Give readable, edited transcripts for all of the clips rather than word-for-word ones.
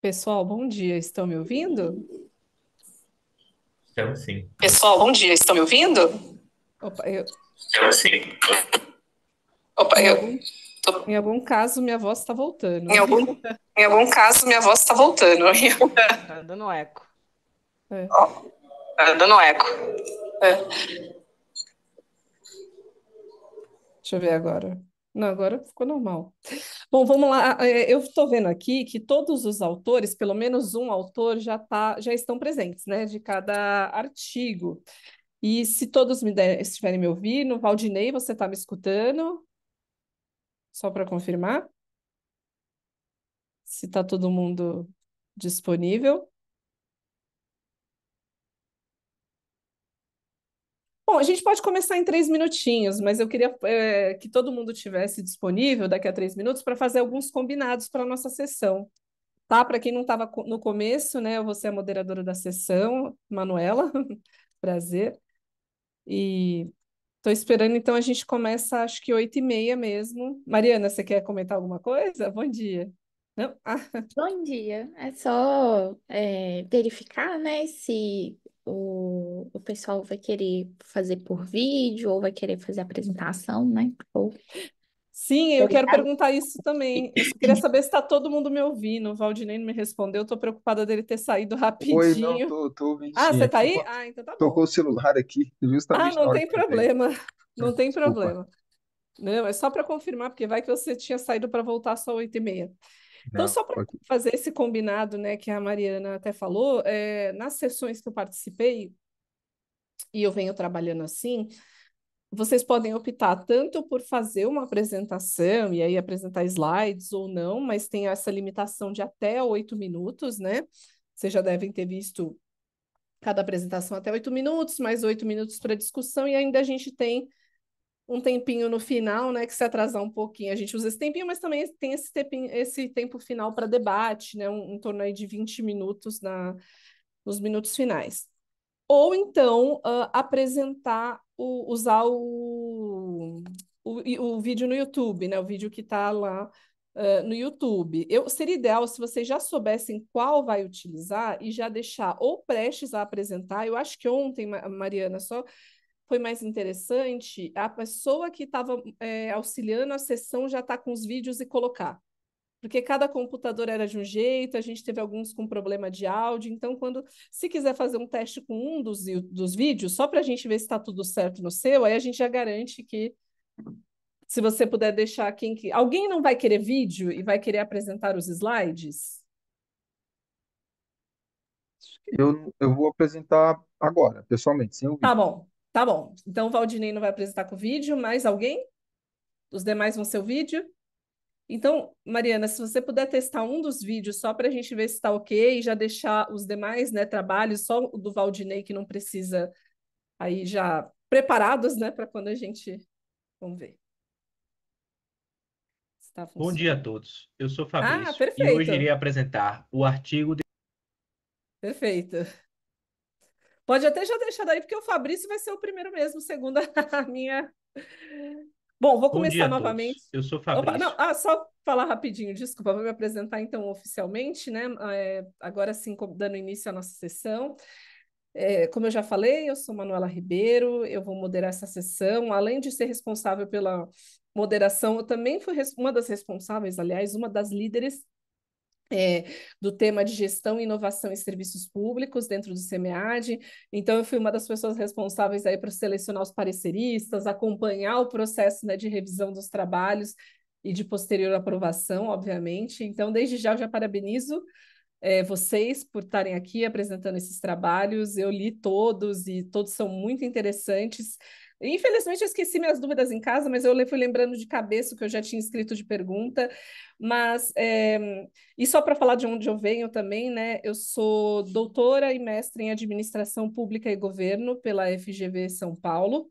Pessoal, bom dia. Estão me ouvindo? Então, sim. Pessoal, bom dia. Estão me ouvindo? Opa, Então, sim. Opa, em algum caso minha voz está Em voltando. algum, em algum caso, minha voz está voltando. Tá dando eco. É, Tá dando eco. deixa eu ver agora. Não, agora ficou normal. Bom, vamos lá. Eu estou vendo aqui que todos os autores, pelo menos um autor, já estão presentes, né? De cada artigo. E se todos estiverem me ouvindo, Valdinei, você está me escutando? Só para confirmar se está todo mundo disponível. Bom, a gente pode começar em 3 minutinhos, mas eu queria que todo mundo tivesse disponível daqui a 3 minutos para fazer alguns combinados para a nossa sessão, tá? Para quem não estava no começo, né? Eu vou ser a moderadora da sessão, Manuela, prazer. E estou esperando, então a gente começa, acho que 8h30 mesmo. Mariana, você quer comentar alguma coisa? Bom dia. Não? Ah, Bom dia. É só verificar, né, se o pessoal vai querer fazer por vídeo ou vai querer fazer apresentação, né? sim, eu quero perguntar isso também. Eu só queria saber se está todo mundo me ouvindo. O Valdinei não me respondeu, estou preocupada dele ter saído Oi, não, rapidinho. tô ouvindo Ah, sim. você É que tá aí? Ah, então tá tocou bom. o celular aqui Ah, justamente na não hora tem que eu entrei. problema. Não tem Desculpa. problema. Não, é só para confirmar, porque vai que você tinha saído para voltar só 8h30. Então, Não, só para ok. fazer esse combinado, né, que a Mariana até falou, nas sessões que eu participei, e eu venho trabalhando assim, vocês podem optar tanto por fazer uma apresentação, e aí apresentar slides ou não, mas tem essa limitação de até 8 minutos, né? Vocês já devem ter visto cada apresentação até 8 minutos, mais 8 minutos para discussão, e ainda a gente tem um tempinho no final, né? Que se atrasar um pouquinho, a gente usa esse tempinho, mas também tem esse tempo final para debate, né? Em torno aí de 20 minutos nos minutos finais. Ou então apresentar, usar o vídeo no YouTube, né? O vídeo que está lá no YouTube. Seria ideal se vocês já soubessem qual vai utilizar e já deixar ou prestes a apresentar. Eu acho que ontem, Mariana, só foi mais interessante a pessoa que estava auxiliando a sessão já está com os vídeos e colocar. Porque cada computador era de um jeito, a gente teve alguns com problema de áudio. Então, se quiser fazer um teste com um dos vídeos, só para a gente ver se está tudo certo no seu, aí a gente já garante que, se você puder deixar alguém não vai querer vídeo e vai querer apresentar os slides? Eu vou apresentar agora, pessoalmente, sem Tá ouvir. bom, tá bom. Então, o Valdinei não vai apresentar com vídeo, mais alguém? Os demais vão ser o vídeo? Então, Mariana, se você puder testar um dos vídeos só para a gente ver se está ok, e já deixar os demais, né, trabalhos, só o do Valdinei que não precisa aí já preparados, né, para quando a gente. Vamos ver se está Bom dia a funcionando. todos. Eu sou Ah, Fabrício e hoje irei perfeito, apresentar o artigo de... perfeito. Pode até já deixar daí, porque o Fabrício vai ser o primeiro mesmo, segundo a minha. Bom, vou Bom dia começar a novamente. todos. Eu sou Opa, não, Fabrício. só falar rapidinho, desculpa, vou me apresentar então oficialmente, né? Agora sim, dando início à nossa sessão. Como eu já falei, eu sou Manuela Ribeiro, eu vou moderar essa sessão. Além de ser responsável pela moderação, eu também fui uma das responsáveis, aliás, uma das líderes é, do tema de gestão e inovação em serviços públicos dentro do SEMEAD. Então, eu fui uma das pessoas responsáveis aí para selecionar os pareceristas, acompanhar o processo, né, de revisão dos trabalhos e de posterior aprovação, obviamente. Então, desde já, eu já parabenizo vocês por estarem aqui apresentando esses trabalhos. Eu li todos e todos são muito interessantes. Infelizmente, eu esqueci minhas dúvidas em casa, mas eu fui lembrando de cabeça o que eu já tinha escrito de pergunta. Mas, e só para falar de onde eu venho também, né? Eu sou doutora e mestre em Administração Pública e Governo pela FGV São Paulo.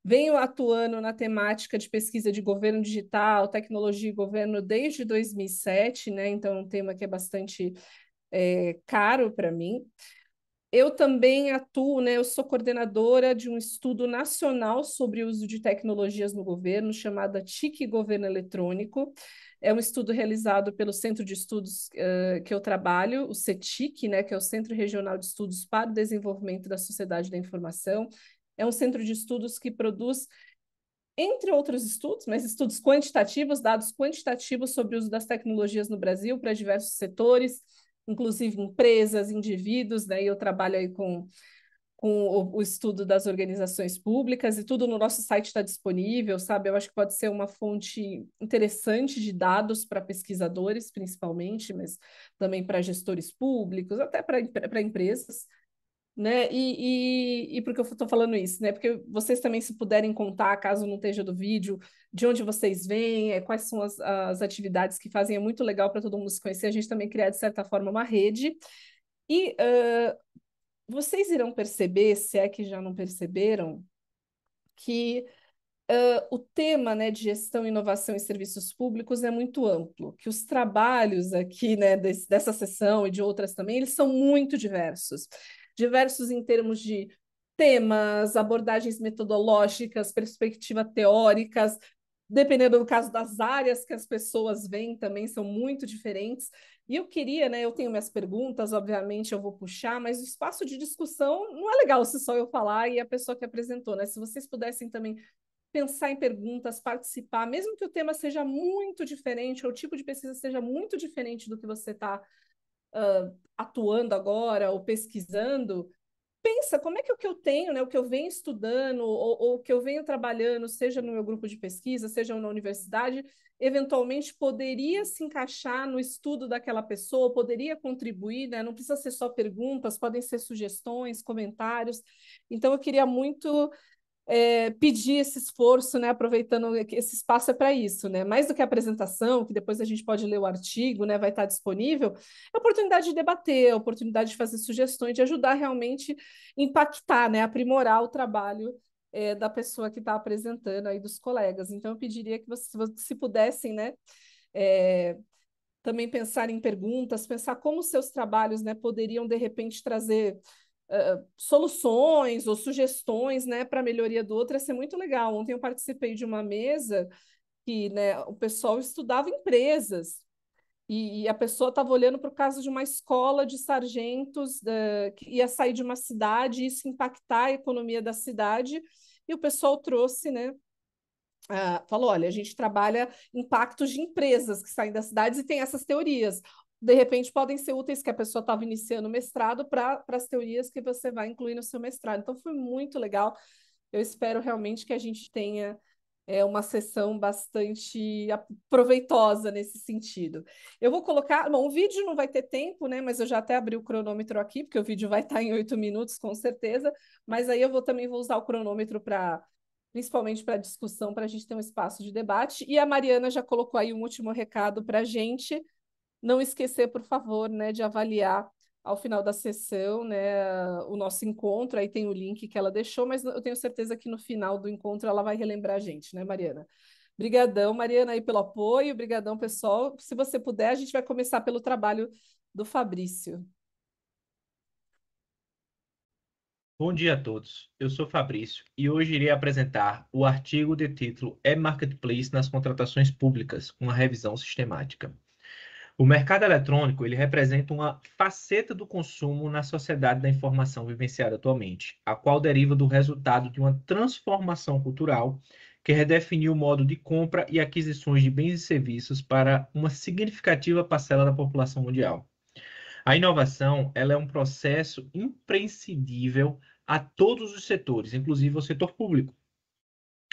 Venho atuando na temática de pesquisa de governo digital, tecnologia e governo desde 2007, né? Então, é um tema que é bastante caro para mim. Eu também atuo, né? Eu sou coordenadora de um estudo nacional sobre o uso de tecnologias no governo, chamada TIC Governo Eletrônico. É um estudo realizado pelo Centro de Estudos que eu trabalho, o CETIC, né? Que é o Centro Regional de Estudos para o Desenvolvimento da Sociedade da Informação. É um centro de estudos que produz, entre outros estudos, mas estudos quantitativos, dados quantitativos sobre o uso das tecnologias no Brasil para diversos setores, inclusive empresas, indivíduos, né? E eu trabalho aí com o estudo das organizações públicas e tudo no nosso site está disponível, sabe? Eu acho que pode ser uma fonte interessante de dados para pesquisadores, principalmente, mas também para gestores públicos, até para empresas, né? E por que eu estou falando isso, né? Porque vocês também, se puderem contar, caso não esteja do vídeo, de onde vocês vêm, quais são as atividades que fazem, é muito legal para todo mundo se conhecer, a gente também criar, de certa forma, uma rede. E vocês irão perceber, se é que já não perceberam, que o tema, né, de gestão, inovação e serviços públicos é muito amplo, que os trabalhos aqui, né, dessa sessão e de outras também, eles são muito diversos. Diversos em termos de temas, abordagens metodológicas, perspectivas teóricas, dependendo do caso das áreas que as pessoas vêm também são muito diferentes. E eu queria, né, eu tenho minhas perguntas, obviamente eu vou puxar, mas o espaço de discussão não é legal se só eu falar e a pessoa que apresentou, né? Se vocês pudessem também pensar em perguntas, participar, mesmo que o tema seja muito diferente, ou o tipo de pesquisa seja muito diferente do que você está atuando agora ou pesquisando, pensa como é que o que eu tenho, né, o que eu venho estudando ou o que eu venho trabalhando, seja no meu grupo de pesquisa, seja na universidade, eventualmente poderia se encaixar no estudo daquela pessoa, poderia contribuir, né? Não precisa ser só perguntas, podem ser sugestões, comentários. Então, eu queria muito pedir esse esforço, né, aproveitando que esse espaço é para isso, né, mais do que a apresentação, que depois a gente pode ler o artigo, né, vai estar disponível, é a oportunidade de debater, a oportunidade de fazer sugestões, de ajudar realmente impactar, né, aprimorar o trabalho da pessoa que está apresentando aí, dos colegas. Então, eu pediria que vocês, se pudessem, né, é, também pensar em perguntas, pensar como seus trabalhos, né, poderiam, de repente, trazer soluções ou sugestões, né, para a melhoria do outro, ia ser muito legal. Ontem eu participei de uma mesa que, né, o pessoal estudava empresas e a pessoa estava olhando para o caso de uma escola de sargentos que ia sair de uma cidade e isso impactar a economia da cidade, e o pessoal trouxe, né, falou, olha, a gente trabalha impactos de empresas que saem das cidades e tem essas teorias. De repente, podem ser úteis que a pessoa estava iniciando o mestrado para as teorias que você vai incluir no seu mestrado. Então, foi muito legal. Eu espero realmente que a gente tenha uma sessão bastante proveitosa nesse sentido. Eu vou colocar... Bom, o vídeo não vai ter tempo, né? Mas eu já até abri o cronômetro aqui, porque o vídeo vai estar em 8 minutos, com certeza. Mas aí eu também vou usar o cronômetro para principalmente para discussão, para a gente ter um espaço de debate. E a Mariana já colocou aí um último recado para a gente. Não esquecer, por favor, né, de avaliar ao final da sessão, né, o nosso encontro. Aí tem o link que ela deixou, mas eu tenho certeza que no final do encontro ela vai relembrar a gente, né, Mariana? Obrigadão, Mariana, aí pelo apoio. Obrigadão, pessoal. Se você puder, a gente vai começar pelo trabalho do Fabrício. Bom dia a todos. Eu sou Fabrício e hoje irei apresentar o artigo de título E-Marketplace nas contratações públicas, uma revisão sistemática. O mercado eletrônico, ele representa uma faceta do consumo na sociedade da informação vivenciada atualmente, a qual deriva do resultado de uma transformação cultural que redefiniu o modo de compra e aquisições de bens e serviços para uma significativa parcela da população mundial. A inovação, ela é um processo imprescindível a todos os setores, inclusive o setor público,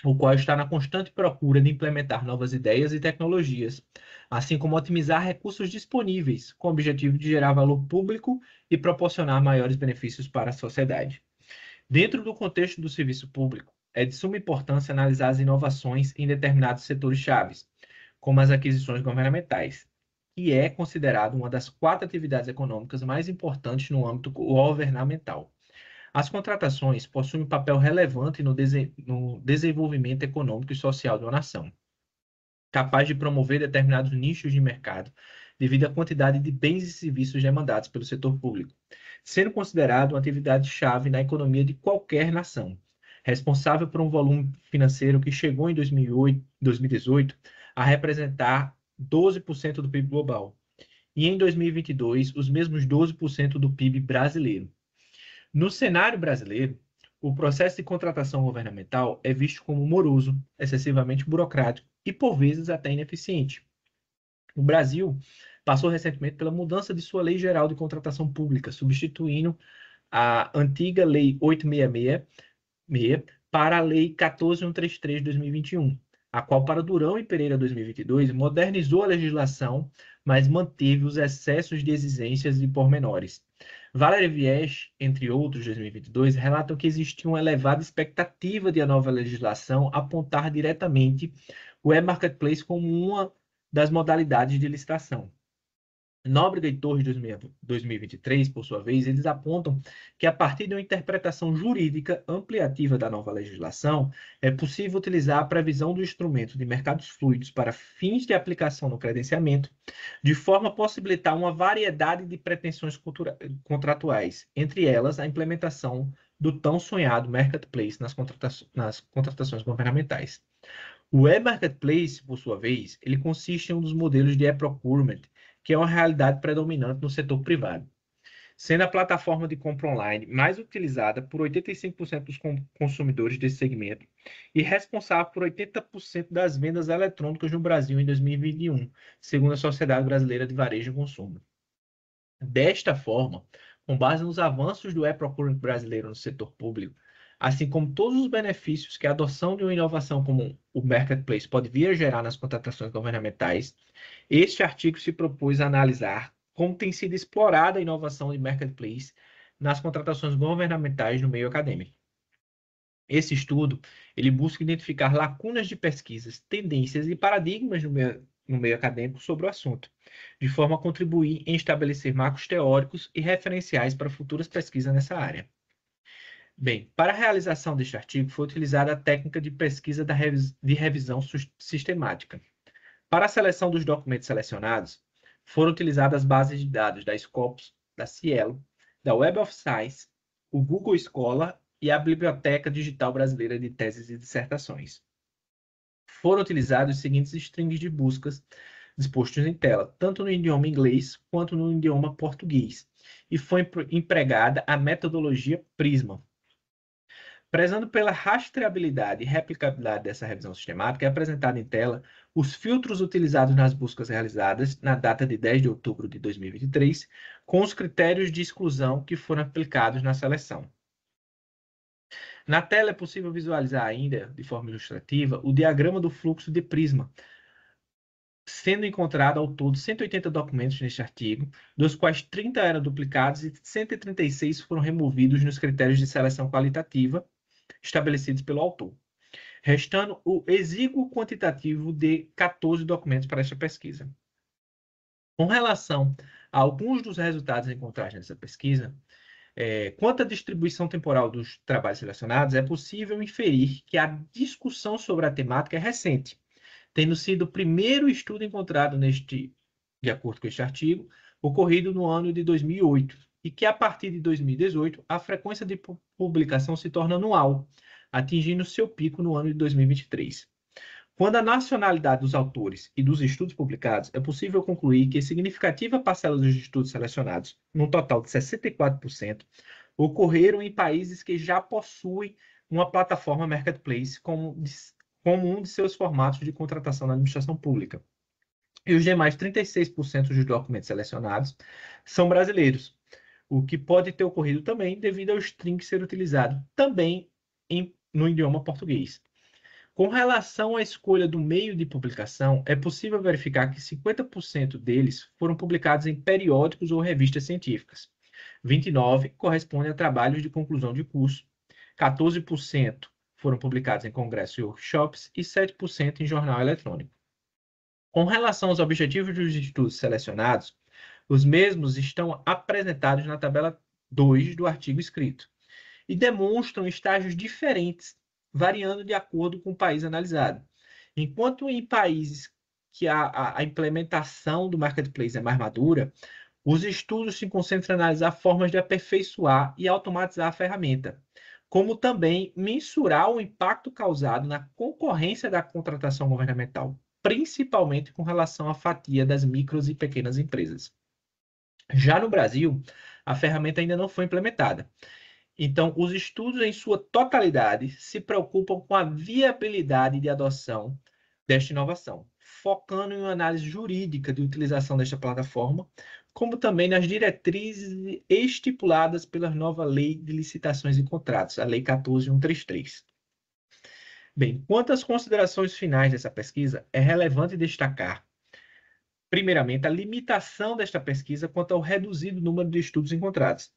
o qual está na constante procura de implementar novas ideias e tecnologias, assim como otimizar recursos disponíveis, com o objetivo de gerar valor público e proporcionar maiores benefícios para a sociedade. Dentro do contexto do serviço público, é de suma importância analisar as inovações em determinados setores chaves, como as aquisições governamentais, que é considerado uma das 4 atividades econômicas mais importantes no âmbito governamental. As contratações possuem um papel relevante no desenvolvimento econômico e social de uma nação, capaz de promover determinados nichos de mercado, devido à quantidade de bens e serviços demandados pelo setor público, sendo considerado uma atividade-chave na economia de qualquer nação, responsável por um volume financeiro que chegou em 2018 a representar 12% do PIB global, e em 2022, os mesmos 12% do PIB brasileiro. No cenário brasileiro, o processo de contratação governamental é visto como moroso, excessivamente burocrático e, por vezes, até ineficiente. O Brasil passou recentemente pela mudança de sua Lei Geral de Contratação Pública, substituindo a antiga Lei 866 para a Lei 14.133 de 2021, a qual, para Durão e Pereira 2022, modernizou a legislação, mas manteve os excessos de exigências e pormenores. Valéria Viesch, entre outros, 2022, relatam que existia uma elevada expectativa de a nova legislação apontar diretamente o e-marketplace como uma das modalidades de licitação. Nóbrega e Torres, 2023, por sua vez, eles apontam que, a partir de uma interpretação jurídica ampliativa da nova legislação, é possível utilizar a previsão do instrumento de mercados fluidos para fins de aplicação no credenciamento, de forma a possibilitar uma variedade de pretensões contratuais, entre elas a implementação do tão sonhado marketplace nas contratações governamentais. O e-marketplace, por sua vez, ele consiste em um dos modelos de e-procurement, que é uma realidade predominante no setor privado, sendo a plataforma de compra online mais utilizada por 85% dos consumidores desse segmento e responsável por 80% das vendas eletrônicas no Brasil em 2021, segundo a Sociedade Brasileira de Varejo e Consumo. Desta forma, com base nos avanços do e-procurement brasileiro no setor público, assim como todos os benefícios que a adoção de uma inovação como o marketplace pode vir a gerar nas contratações governamentais, este artigo se propôs a analisar como tem sido explorada a inovação de marketplace nas contratações governamentais no meio acadêmico. Esse estudo ele busca identificar lacunas de pesquisas, tendências e paradigmas no meio acadêmico sobre o assunto, de forma a contribuir em estabelecer marcos teóricos e referenciais para futuras pesquisas nessa área. Bem, para a realização deste artigo foi utilizada a técnica de pesquisa de revisão sistemática. Para a seleção dos documentos selecionados, foram utilizadas bases de dados da Scopus, da Cielo, da Web of Science, o Google Scholar e a Biblioteca Digital Brasileira de Teses e Dissertações. Foram utilizados os seguintes strings de buscas dispostos em tela, tanto no idioma inglês quanto no idioma português, e foi empregada a metodologia Prisma. Prezando pela rastreabilidade e replicabilidade dessa revisão sistemática, é apresentado em tela os filtros utilizados nas buscas realizadas na data de 10 de outubro de 2023, com os critérios de exclusão que foram aplicados na seleção. Na tela é possível visualizar ainda, de forma ilustrativa, o diagrama do fluxo de Prisma, sendo encontrado ao todo 180 documentos neste artigo, dos quais 30 eram duplicados e 136 foram removidos nos critérios de seleção qualitativa estabelecidos pelo autor, restando o exíguo quantitativo de 14 documentos para esta pesquisa. Com relação a alguns dos resultados encontrados nessa pesquisa, quanto à distribuição temporal dos trabalhos selecionados, é possível inferir que a discussão sobre a temática é recente, tendo sido o primeiro estudo encontrado de acordo com este artigo, ocorrido no ano de 2008, e que a partir de 2018 a frequência de publicação se torna anual, atingindo seu pico no ano de 2023. Quando a nacionalidade dos autores e dos estudos publicados, é possível concluir que significativa parcela dos estudos selecionados, num total de 64%, ocorreram em países que já possuem uma plataforma marketplace como um de seus formatos de contratação na administração pública. E os demais 36% dos documentos selecionados são brasileiros, o que pode ter ocorrido também devido ao string ser utilizado também no idioma português. Com relação à escolha do meio de publicação, é possível verificar que 50% deles foram publicados em periódicos ou revistas científicas. 29% correspondem a trabalhos de conclusão de curso, 14% foram publicados em congressos e workshops e 7% em jornal eletrônico. Com relação aos objetivos dos estudos selecionados, os mesmos estão apresentados na tabela 2 do artigo escrito e demonstram estágios diferentes, variando de acordo com o país analisado. Enquanto em países que a implementação do marketplace é mais madura, os estudos se concentram em analisar formas de aperfeiçoar e automatizar a ferramenta, como também mensurar o impacto causado na concorrência da contratação governamental, principalmente com relação à fatia das micros e pequenas empresas. Já no Brasil, a ferramenta ainda não foi implementada. Então, os estudos em sua totalidade se preocupam com a viabilidade de adoção desta inovação, focando em uma análise jurídica de utilização desta plataforma, como também nas diretrizes estipuladas pela nova Lei de Licitações e Contratos, a Lei 14.133. Bem, quanto às considerações finais dessa pesquisa, é relevante destacar, primeiramente, a limitação desta pesquisa quanto ao reduzido número de estudos encontrados.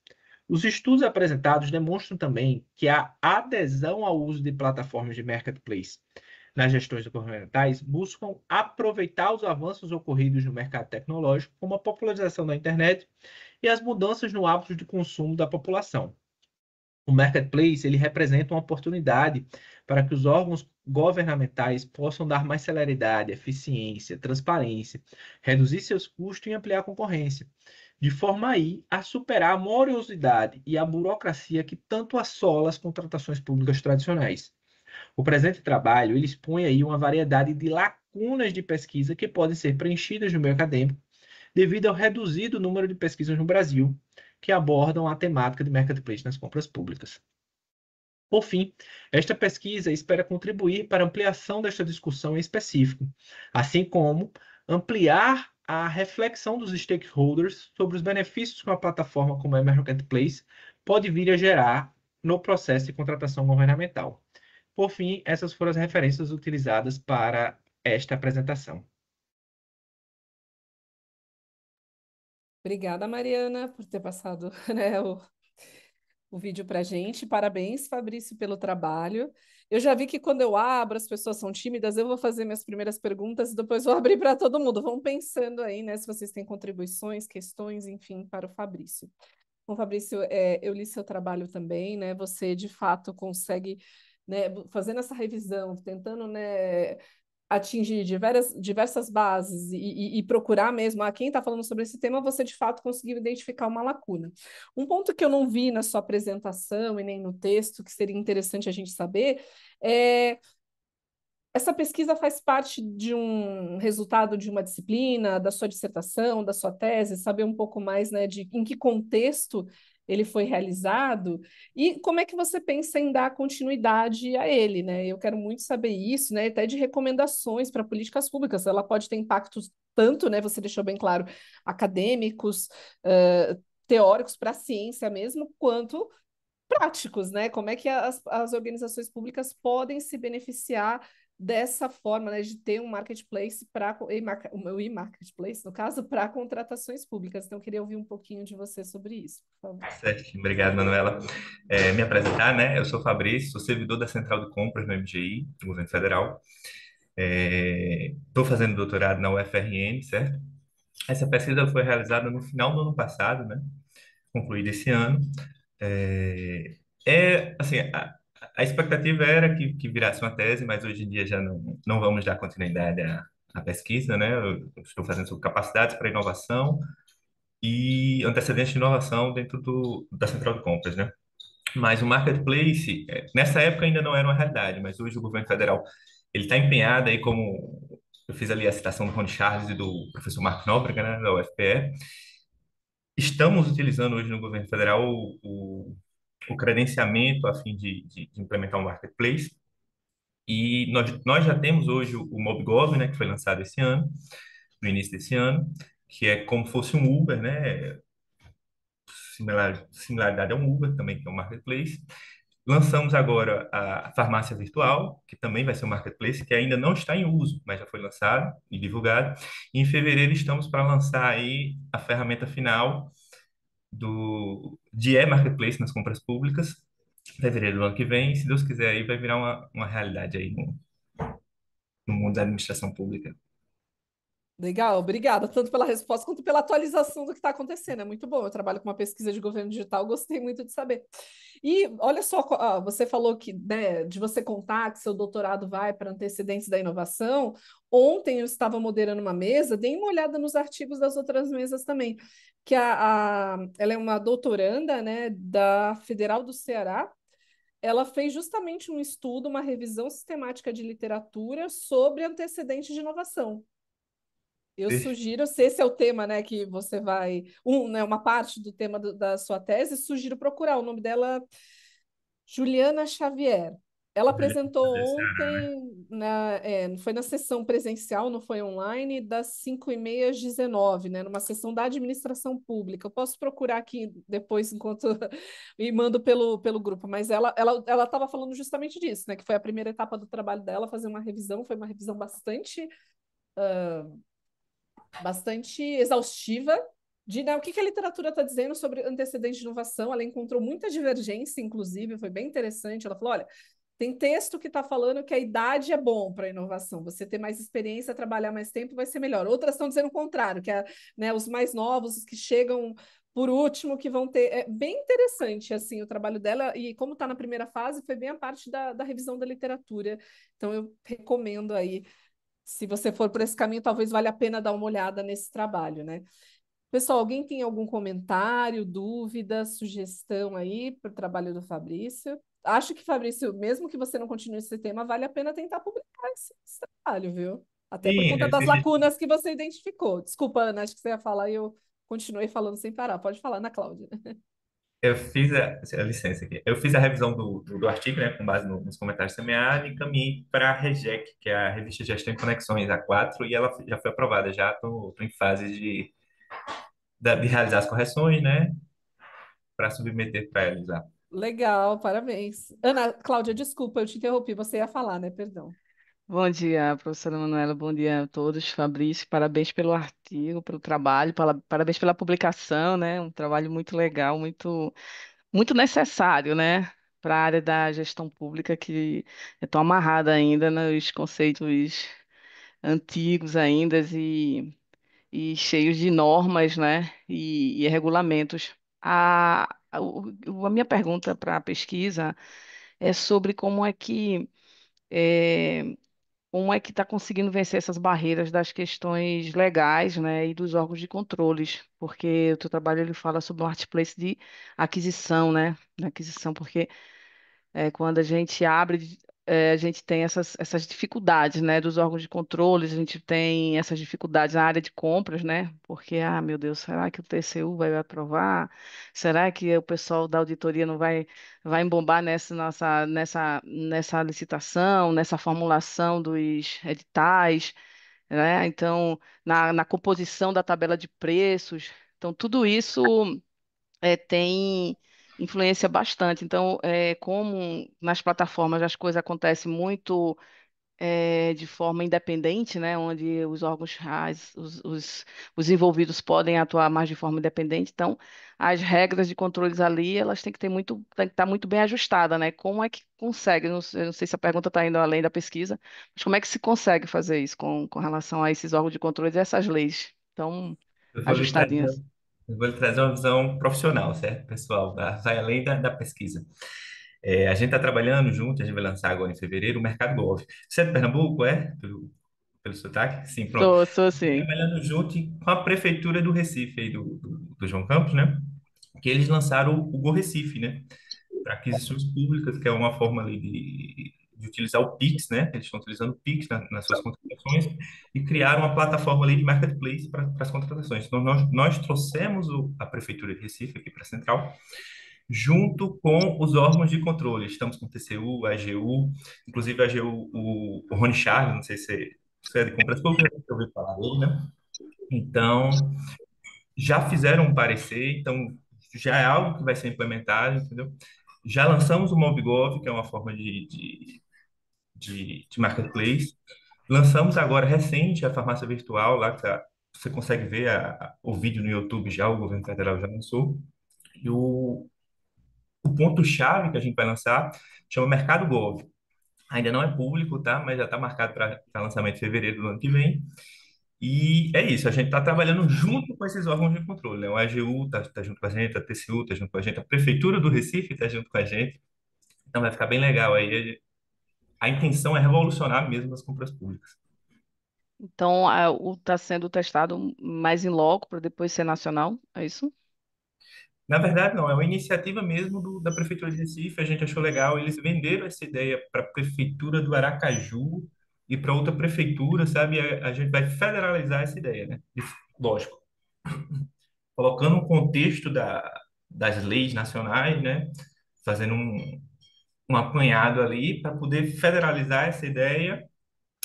Os estudos apresentados demonstram também que a adesão ao uso de plataformas de marketplace nas gestões governamentais buscam aproveitar os avanços ocorridos no mercado tecnológico, como a popularização da internet e as mudanças no hábito de consumo da população. O marketplace ele representa uma oportunidade para que os órgãos governamentais possam dar mais celeridade, eficiência, transparência, reduzir seus custos e ampliar a concorrência, de forma aí a superar a morosidade e a burocracia que tanto assola as contratações públicas tradicionais. O presente trabalho ele expõe aí uma variedade de lacunas de pesquisa que podem ser preenchidas no meio acadêmico devido ao reduzido número de pesquisas no Brasil que abordam a temática de marketplace nas compras públicas. Por fim, esta pesquisa espera contribuir para a ampliação desta discussão em específico, assim como ampliar a reflexão dos stakeholders sobre os benefícios que uma plataforma como a Marketplace pode vir a gerar no processo de contratação governamental. Por fim, essas foram as referências utilizadas para esta apresentação. Obrigada, Mariana, por ter passado, né, o vídeo para a gente. Parabéns, Fabrício, pelo trabalho. Eu já vi que quando eu abro, as pessoas são tímidas, eu vou fazer minhas primeiras perguntas e depois vou abrir para todo mundo. Vão pensando aí, né, se vocês têm contribuições, questões, enfim, para o Fabrício. Bom, Fabrício, eu li seu trabalho também, né? Você de fato consegue, né, fazendo essa revisão, tentando, né, atingir diversas bases e procurar mesmo a quem está falando sobre esse tema, você de fato conseguiu identificar uma lacuna. Um ponto que eu não vi na sua apresentação e nem no texto, que seria interessante a gente saber, é essa pesquisa faz parte de um resultado de uma disciplina, da sua dissertação, da sua tese, saber um pouco mais, né, de em que contexto ele foi realizado e como é que você pensa em dar continuidade a ele, né? Eu quero muito saber isso, né, até de recomendações para políticas públicas. Ela pode ter impactos tanto, né, você deixou bem claro, acadêmicos, teóricos para a ciência mesmo, quanto práticos, né? Como é que as organizações públicas podem se beneficiar dessa forma, né, de ter um marketplace para o e-marketplace, no caso, para contratações públicas. Então, eu queria ouvir um pouquinho de você sobre isso, por favor. Certo, obrigado, Manuela. Me apresentar, né? Eu sou Fabrício, sou servidor da Central de Compras no MGI, do Governo Federal. Estou fazendo doutorado na UFRN, certo? Essa pesquisa foi realizada no final do ano passado, né? Concluída esse ano. Assim, a expectativa era que virasse uma tese, mas hoje em dia já não vamos dar continuidade à pesquisa, né? Eu estou fazendo sobre capacidades para inovação e antecedentes de inovação dentro da central de compras, né? Mas o marketplace, nessa época ainda não era uma realidade, mas hoje o governo federal ele está empenhado aí, como eu fiz ali a citação do Rony Charles e do professor Marco Nóbrega, né, da UFPE. Estamos utilizando hoje no governo federal o credenciamento a fim de implementar um marketplace. E nós já temos hoje o MobGov, né, que foi lançado esse ano, no início desse ano, que é como fosse um Uber, né, similaridade a um Uber também, que é um marketplace. Lançamos agora a farmácia virtual, que também vai ser um marketplace, que ainda não está em uso, mas já foi lançado e divulgado. E em fevereiro estamos para lançar aí a ferramenta final de e-marketplace nas compras públicas, em fevereiro do ano que vem, e se Deus quiser aí vai virar uma realidade aí no mundo da administração pública. Legal, obrigada, tanto pela resposta quanto pela atualização do que está acontecendo. É muito bom. Eu trabalho com uma pesquisa de governo digital, gostei muito de saber. E olha só, você falou que, né, de você contar que seu doutorado vai para antecedentes da inovação. Ontem eu estava moderando uma mesa, dei uma olhada nos artigos das outras mesas também, que ela é uma doutoranda, né, da Federal do Ceará. Ela fez justamente um estudo, uma revisão sistemática de literatura sobre antecedentes de inovação. Eu sugiro, se esse é o tema, né, que você vai, né, uma parte do tema da sua tese, sugiro procurar. O nome dela, Juliana Xavier. Ela apresentou ontem, foi na sessão presencial, não foi online, das 5h30 às 19h, né, numa sessão da administração pública. Eu posso procurar aqui depois, enquanto e mando pelo grupo, mas ela estava falando justamente disso, né, que foi a primeira etapa do trabalho dela, fazer uma revisão, foi uma revisão bastante exaustiva de, né, o que a literatura está dizendo sobre antecedentes de inovação. Ela encontrou muita divergência, inclusive, foi bem interessante. Ela falou: olha, tem texto que está falando que a idade é bom para a inovação, você ter mais experiência, trabalhar mais tempo vai ser melhor. Outras estão dizendo o contrário, que né, os mais novos, os que chegam por último, que vão ter. É bem interessante assim o trabalho dela, e como está na primeira fase, foi bem a parte da revisão da literatura. Então, eu recomendo aí, se você for por esse caminho, talvez valha a pena dar uma olhada nesse trabalho, né? Pessoal, alguém tem algum comentário, dúvida, sugestão aí para o trabalho do Fabrício? Acho que, Fabrício, mesmo que você não continue esse tema, vale a pena tentar publicar esse trabalho, viu? Até por Sim, conta das lacunas que você identificou. Desculpa, Ana, acho que você ia falar e eu continuei falando sem parar. Pode falar, Ana Cláudia. eu fiz a licença aqui. Eu fiz a revisão do artigo, né, com base nos comentários semeados, e encaminhei para a REGEC, que é a Revista Gestão e Conexões, a 4, e ela já foi aprovada. Já estou em fase de realizar as correções, né, para submeter para eles lá. Legal, parabéns. Ana Cláudia, desculpa, eu te interrompi. Você ia falar, né? Perdão. Bom dia, professora Manuela, bom dia a todos. Fabrício, parabéns pelo artigo, pelo trabalho, parabéns pela publicação, né? Um trabalho muito legal, muito necessário, né? Para a área da gestão pública, que eu estou amarrada ainda nos conceitos antigos ainda e cheios de normas, né? E regulamentos. A minha pergunta para a pesquisa é sobre eh, como é que está conseguindo vencer essas barreiras das questões legais, né, e dos órgãos de controles, porque o teu trabalho ele fala sobre um marketplace de aquisição, né, de aquisição, porque quando a gente abre, a gente tem essas dificuldades, né, dos órgãos de controle, a gente tem essas dificuldades na área de compras, né, porque, meu Deus, será que o TCU vai aprovar? Será que o pessoal da auditoria não vai embombar nessa licitação, nessa formulação dos editais, né? Então, na composição da tabela de preços. Então, tudo isso tem influência bastante. Então, como nas plataformas as coisas acontecem muito de forma independente, né, onde os órgãos, os envolvidos podem atuar mais de forma independente, então as regras de controles ali, elas têm que estar muito bem ajustadas, né? Como é que consegue? Eu não sei se a pergunta está indo além da pesquisa, mas como é que se consegue fazer isso com relação a esses órgãos de controles e essas leis tão Eu vou lhe trazer, ajustadinhas? eu vou lhe trazer uma visão profissional, certo, pessoal? Vai além da pesquisa. A gente está trabalhando junto, a gente vai lançar agora em fevereiro o Mercado Gov. Você é de Pernambuco, é? Pelo sotaque? Sim, pronto. Sou sim. Trabalhando junto com a Prefeitura do Recife, aí do João Campos, né? Que eles lançaram o Go Recife, né? Para aquisições públicas, que é uma forma ali de utilizar o Pix, né? Eles estão utilizando o Pix nas suas contratações e criaram uma plataforma ali de marketplace para as contratações. Então, nós trouxemos a Prefeitura de Recife aqui para a Central, junto com os órgãos de controle. Estamos com o TCU, a AGU, inclusive a AGU, o Rony Charles, não sei se é de compras públicas, eu ouvi falar dele, né? Então, já fizeram um parecer, então já é algo que vai ser implementado, entendeu? Já lançamos o MobGov, que é uma forma de marketplace. Lançamos agora, recente, a farmácia virtual, lá que você consegue ver o vídeo no YouTube já, o governo federal já lançou. E o ponto-chave que a gente vai lançar chama Mercado Gov. Ainda não é público, tá? Mas já está marcado para lançamento em fevereiro do ano que vem. E é isso, a gente está trabalhando junto com esses órgãos de controle, né? O AGU está junto com a gente, a TCU está junto com a gente, a Prefeitura do Recife está junto com a gente. Então vai ficar bem legal aí. A intenção é revolucionar mesmo as compras públicas. Então, o está sendo testado mais em loco para depois ser nacional, é isso? Na verdade, não, é uma iniciativa mesmo da Prefeitura de Recife, a gente achou legal, eles venderam essa ideia para a Prefeitura do Aracaju e para outra prefeitura, sabe? A gente vai federalizar essa ideia, né? Lógico, colocando um contexto das leis nacionais, né? Fazendo um apanhado ali para poder federalizar essa ideia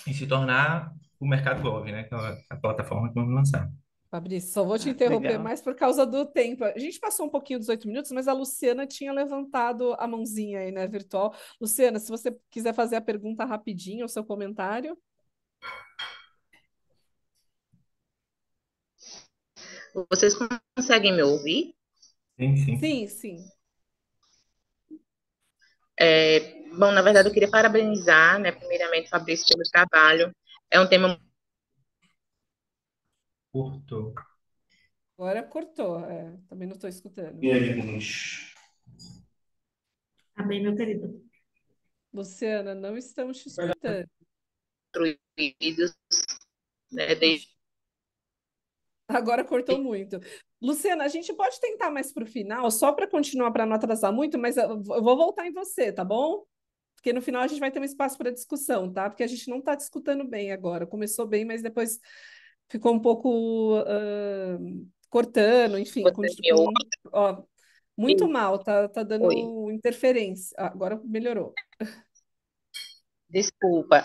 e se tornar o Mercado Gov, né? Que é a plataforma que vamos lançar. Fabrício, só vou te Ah, que interromper legal. mais por causa do tempo. A gente passou um pouquinho dos 8 minutos, mas a Luciana tinha levantado a mãozinha aí, né, virtual. Luciana, se você quiser fazer a pergunta rapidinho, o seu comentário. Vocês conseguem me ouvir? Sim, sim. Sim, sim. Bom, na verdade, eu queria parabenizar, né, primeiramente, Fabrício, pelo trabalho. É um tema Curto. Agora cortou. Também não estou escutando. Tá bem, meu querido. Luciana, não estamos te escutando. construído, né, desde Ixi, agora cortou muito. Luciana, a gente pode tentar mais para o final, só para continuar, para não atrasar muito, mas eu vou voltar em você, tá bom? Porque no final a gente vai ter um espaço para discussão, tá? Porque a gente não está discutindo bem agora. Começou bem, mas depois ficou um pouco cortando, enfim, você me ouve. ó, muito mal, tá Oi, dando interferência. Agora melhorou. desculpa.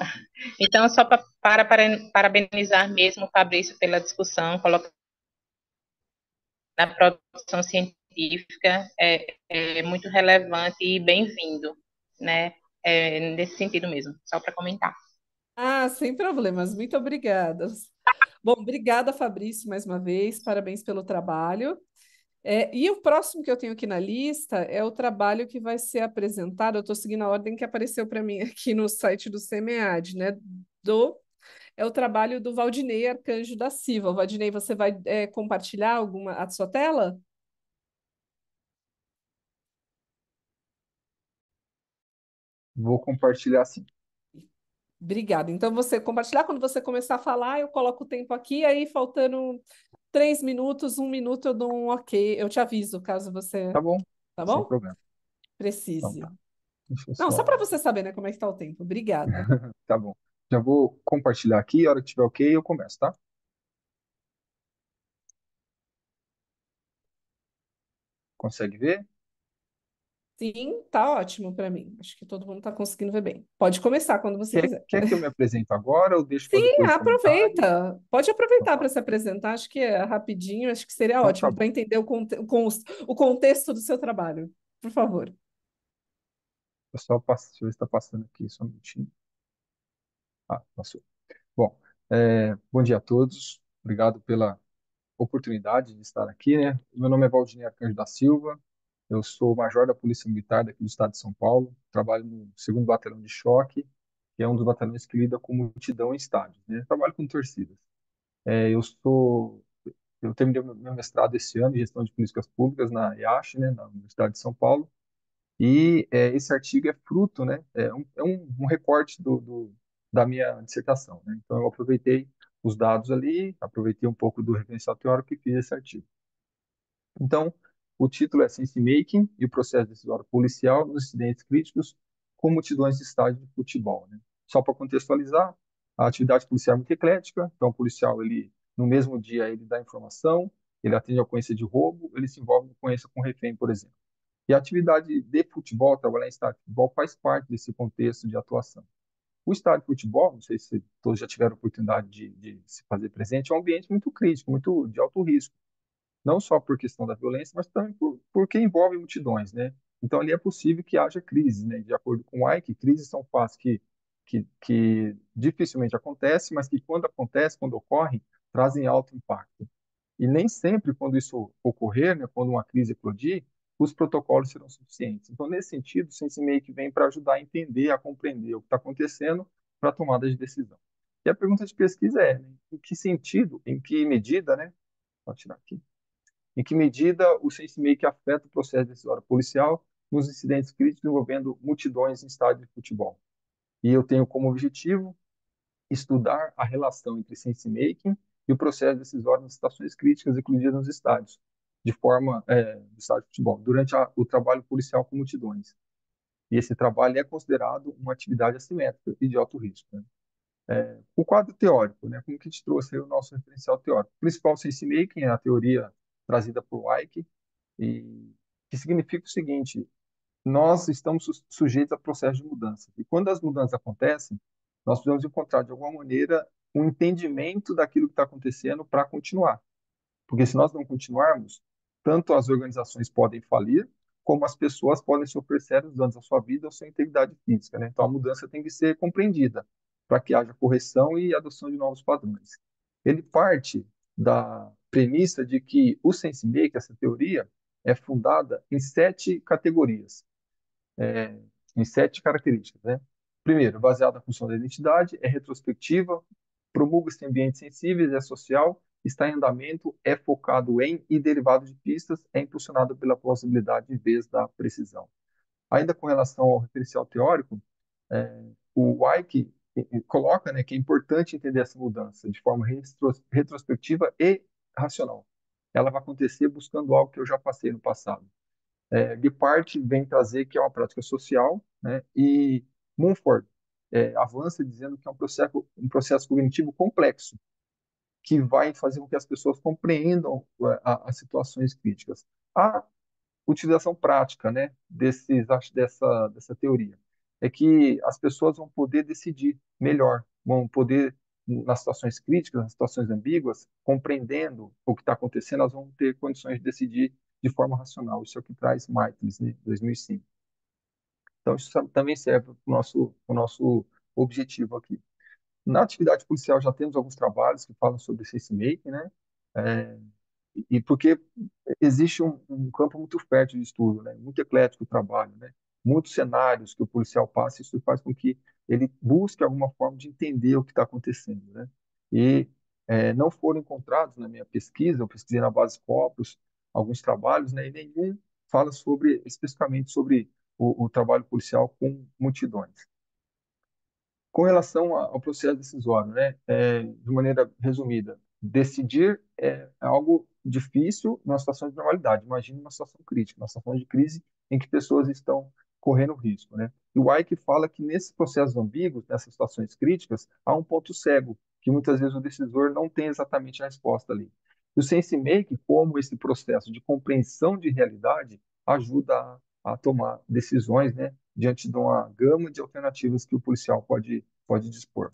Então, só para parabenizar mesmo o Fabrício pela discussão, colocar na produção científica é muito relevante e bem-vindo, né? Nesse sentido mesmo, só para comentar. Ah, sem problemas. Muito obrigada. Bom, obrigada, Fabrício, mais uma vez. Parabéns pelo trabalho. E o próximo que eu tenho aqui na lista é o trabalho que vai ser apresentado. Eu estou seguindo a ordem que apareceu para mim aqui no site do CEMEAD, né? É o trabalho do Valdinei Arcanjo da Silva. Valdinei, você vai compartilhar a sua tela? Vou compartilhar sim. Obrigada. Então, você compartilhar, quando você começar a falar, eu coloco o tempo aqui, aí faltando 3 minutos, 1 minuto, eu dou um ok. Eu te aviso, caso você. Tá bom, Tá sem bom? problema. Então Precise. tá. Deixa eu Não, só só. para você saber, né, como é que está o tempo. Obrigada. Tá bom. Já vou compartilhar aqui. A hora que tiver ok, eu começo, tá? Consegue ver? Sim, tá ótimo para mim. Acho que todo mundo está conseguindo ver bem. Pode começar quando você quiser. Quer que eu me apresente agora ou deixo para Sim, depois do comentário? aproveita. Pode Então aproveitar tá. para se apresentar. Acho que é rapidinho. Acho que seria Então tá ótimo bom. para entender o contexto do seu trabalho. Por favor. Eu só passo, deixa eu ver se está passando aqui só um minutinho. Ah, passou. Bom, bom dia a todos. Obrigado pela oportunidade de estar aqui, né? Meu nome é Valdinei Arcanjo da Silva. Eu sou major da Polícia Militar daqui do estado de São Paulo. Trabalho no 2º Batalhão de Choque, que é um dos batalhões que lida com multidão em estádios, né? Trabalho com torcidas. É, eu sou, eu terminei meu mestrado esse ano em Gestão de Políticas Públicas na IACH, né, na Universidade de São Paulo. E esse artigo é fruto, né, um recorte da minha dissertação, né? Então eu aproveitei os dados ali, aproveitei um pouco do referencial teórico e fiz esse artigo. Então, o título é Sense Making e o processo decisório policial nos incidentes críticos com multidões de estádio de futebol, né? Só para contextualizar, a atividade policial é muito eclética, então o policial, ele, no mesmo dia, ele dá informação, ele atende a ocorrência de roubo, ele se envolve em ocorrência com refém, por exemplo. E a atividade de futebol, trabalhar em estádio de futebol, faz parte desse contexto de atuação. O estádio de futebol, não sei se todos já tiveram oportunidade de se fazer presente, é um ambiente muito crítico, muito de alto risco, não só por questão da violência, mas também porque envolve multidões, né? Então ali é possível que haja crise, né? De acordo com o Ike, crises são fatos que dificilmente acontecem, mas que quando acontecem, quando ocorrem, trazem alto impacto. E nem sempre, quando isso ocorrer, né, quando uma crise eclodir, os protocolos serão suficientes. Então, nesse sentido, o Sense Make vem para ajudar a entender, a compreender o que está acontecendo para a tomada de decisão. E a pergunta de pesquisa é, né, em que sentido, em que medida, né? Vou tirar aqui. Em que medida o sense-making afeta o processo decisório policial nos incidentes críticos envolvendo multidões em estádio de futebol? E eu tenho como objetivo estudar a relação entre sense-making e o processo decisório nas situações críticas incluídas nos estádios, de forma, do estádio de futebol, durante o trabalho policial com multidões. E esse trabalho é considerado uma atividade assimétrica e de alto risco, né? O quadro teórico, né? Como que a gente trouxe aí o nosso referencial teórico? O principal sense-making é a teoria trazida por Weick, e que significa o seguinte: nós estamos sujeitos a processos de mudança. E quando as mudanças acontecem, nós precisamos encontrar, de alguma maneira, um entendimento daquilo que está acontecendo para continuar. Porque se nós não continuarmos, tanto as organizações podem falir, como as pessoas podem sofrer sérios danos à sua vida ou à sua integridade física, né? Então, a mudança tem que ser compreendida para que haja correção e adoção de novos padrões. Ele parte da premissa de que o sense-making, essa teoria, é fundada em 7 categorias, é, em 7 características, né? Primeiro, baseada na função da identidade, é retrospectiva, promulga-se em ambientes sensíveis, é social, está em andamento, é focado em e derivado de pistas, é impulsionado pela plausibilidade em vez da precisão. Ainda com relação ao referencial teórico, o Weick coloca, né, que é importante entender essa mudança de forma retrospectiva e racional. Ela vai acontecer buscando algo que eu já passei no passado. Guipart vem trazer que é uma prática social, né? E Mumford avança dizendo que é um processo cognitivo complexo, que vai fazer com que as pessoas compreendam as situações críticas. A utilização prática, né, dessa teoria é que as pessoas vão poder decidir melhor, vão poder, nas situações críticas, nas situações ambíguas, compreendendo o que está acontecendo, elas vão ter condições de decidir de forma racional. Isso é o que traz Michaelis, né, 2005. Então, isso também serve para o nosso objetivo aqui. Na atividade policial já temos alguns trabalhos que falam sobre sense-making, né? É, e porque existe um campo muito fértil de estudo, né? Muito eclético o trabalho, né? Muitos cenários que o policial passa, isso faz com que ele busque alguma forma de entender o que está acontecendo, né? E não foram encontrados na minha pesquisa, eu pesquisei na base Scopus, alguns trabalhos, né? E nenhum fala especificamente sobre o trabalho policial com multidões. Com relação ao processo decisório, né, de maneira resumida, decidir é algo difícil numa situação de normalidade. Imagine uma situação crítica, uma situação de crise em que pessoas estão correndo risco, né? E o Ike fala que nesses processos ambíguos, nessas situações críticas, há um ponto cego, que muitas vezes o decisor não tem exatamente a resposta ali. E o sense-making, como esse processo de compreensão de realidade, ajuda a tomar decisões, né, diante de uma gama de alternativas que o policial pode dispor.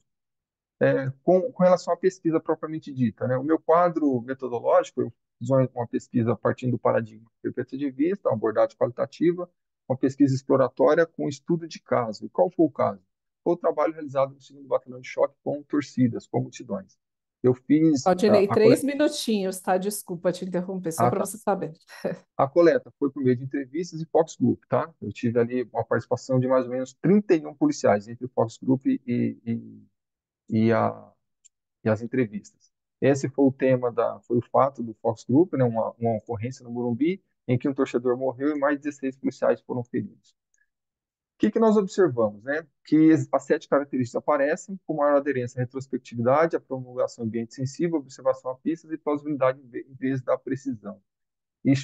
Com relação à pesquisa propriamente dita, né, o meu quadro metodológico, eu fiz uma pesquisa partindo do paradigma interpretativista, uma abordagem qualitativa, uma pesquisa exploratória com estudo de caso. E qual foi o caso? Foi o trabalho realizado no segundo batalhão de choque com torcidas, com multidões. Eu fiz Claudinei, 3 minutinhos, tá? Desculpa te interromper, só ah, para tá. você saber. A coleta foi por meio de entrevistas e Fox Group, tá? Eu tive ali uma participação de mais ou menos 31 policiais entre o Fox Group e, a, e as entrevistas. Esse foi o tema foi o fato do Fox Group, né? Uma ocorrência no Morumbi em que um torcedor morreu e mais de 16 policiais foram feridos. O que nós observamos, né? Que as 7 características aparecem, com maior aderência à retrospectividade, à promulgação ambiente sensível, observação a pistas e plausibilidade em vez da precisão. E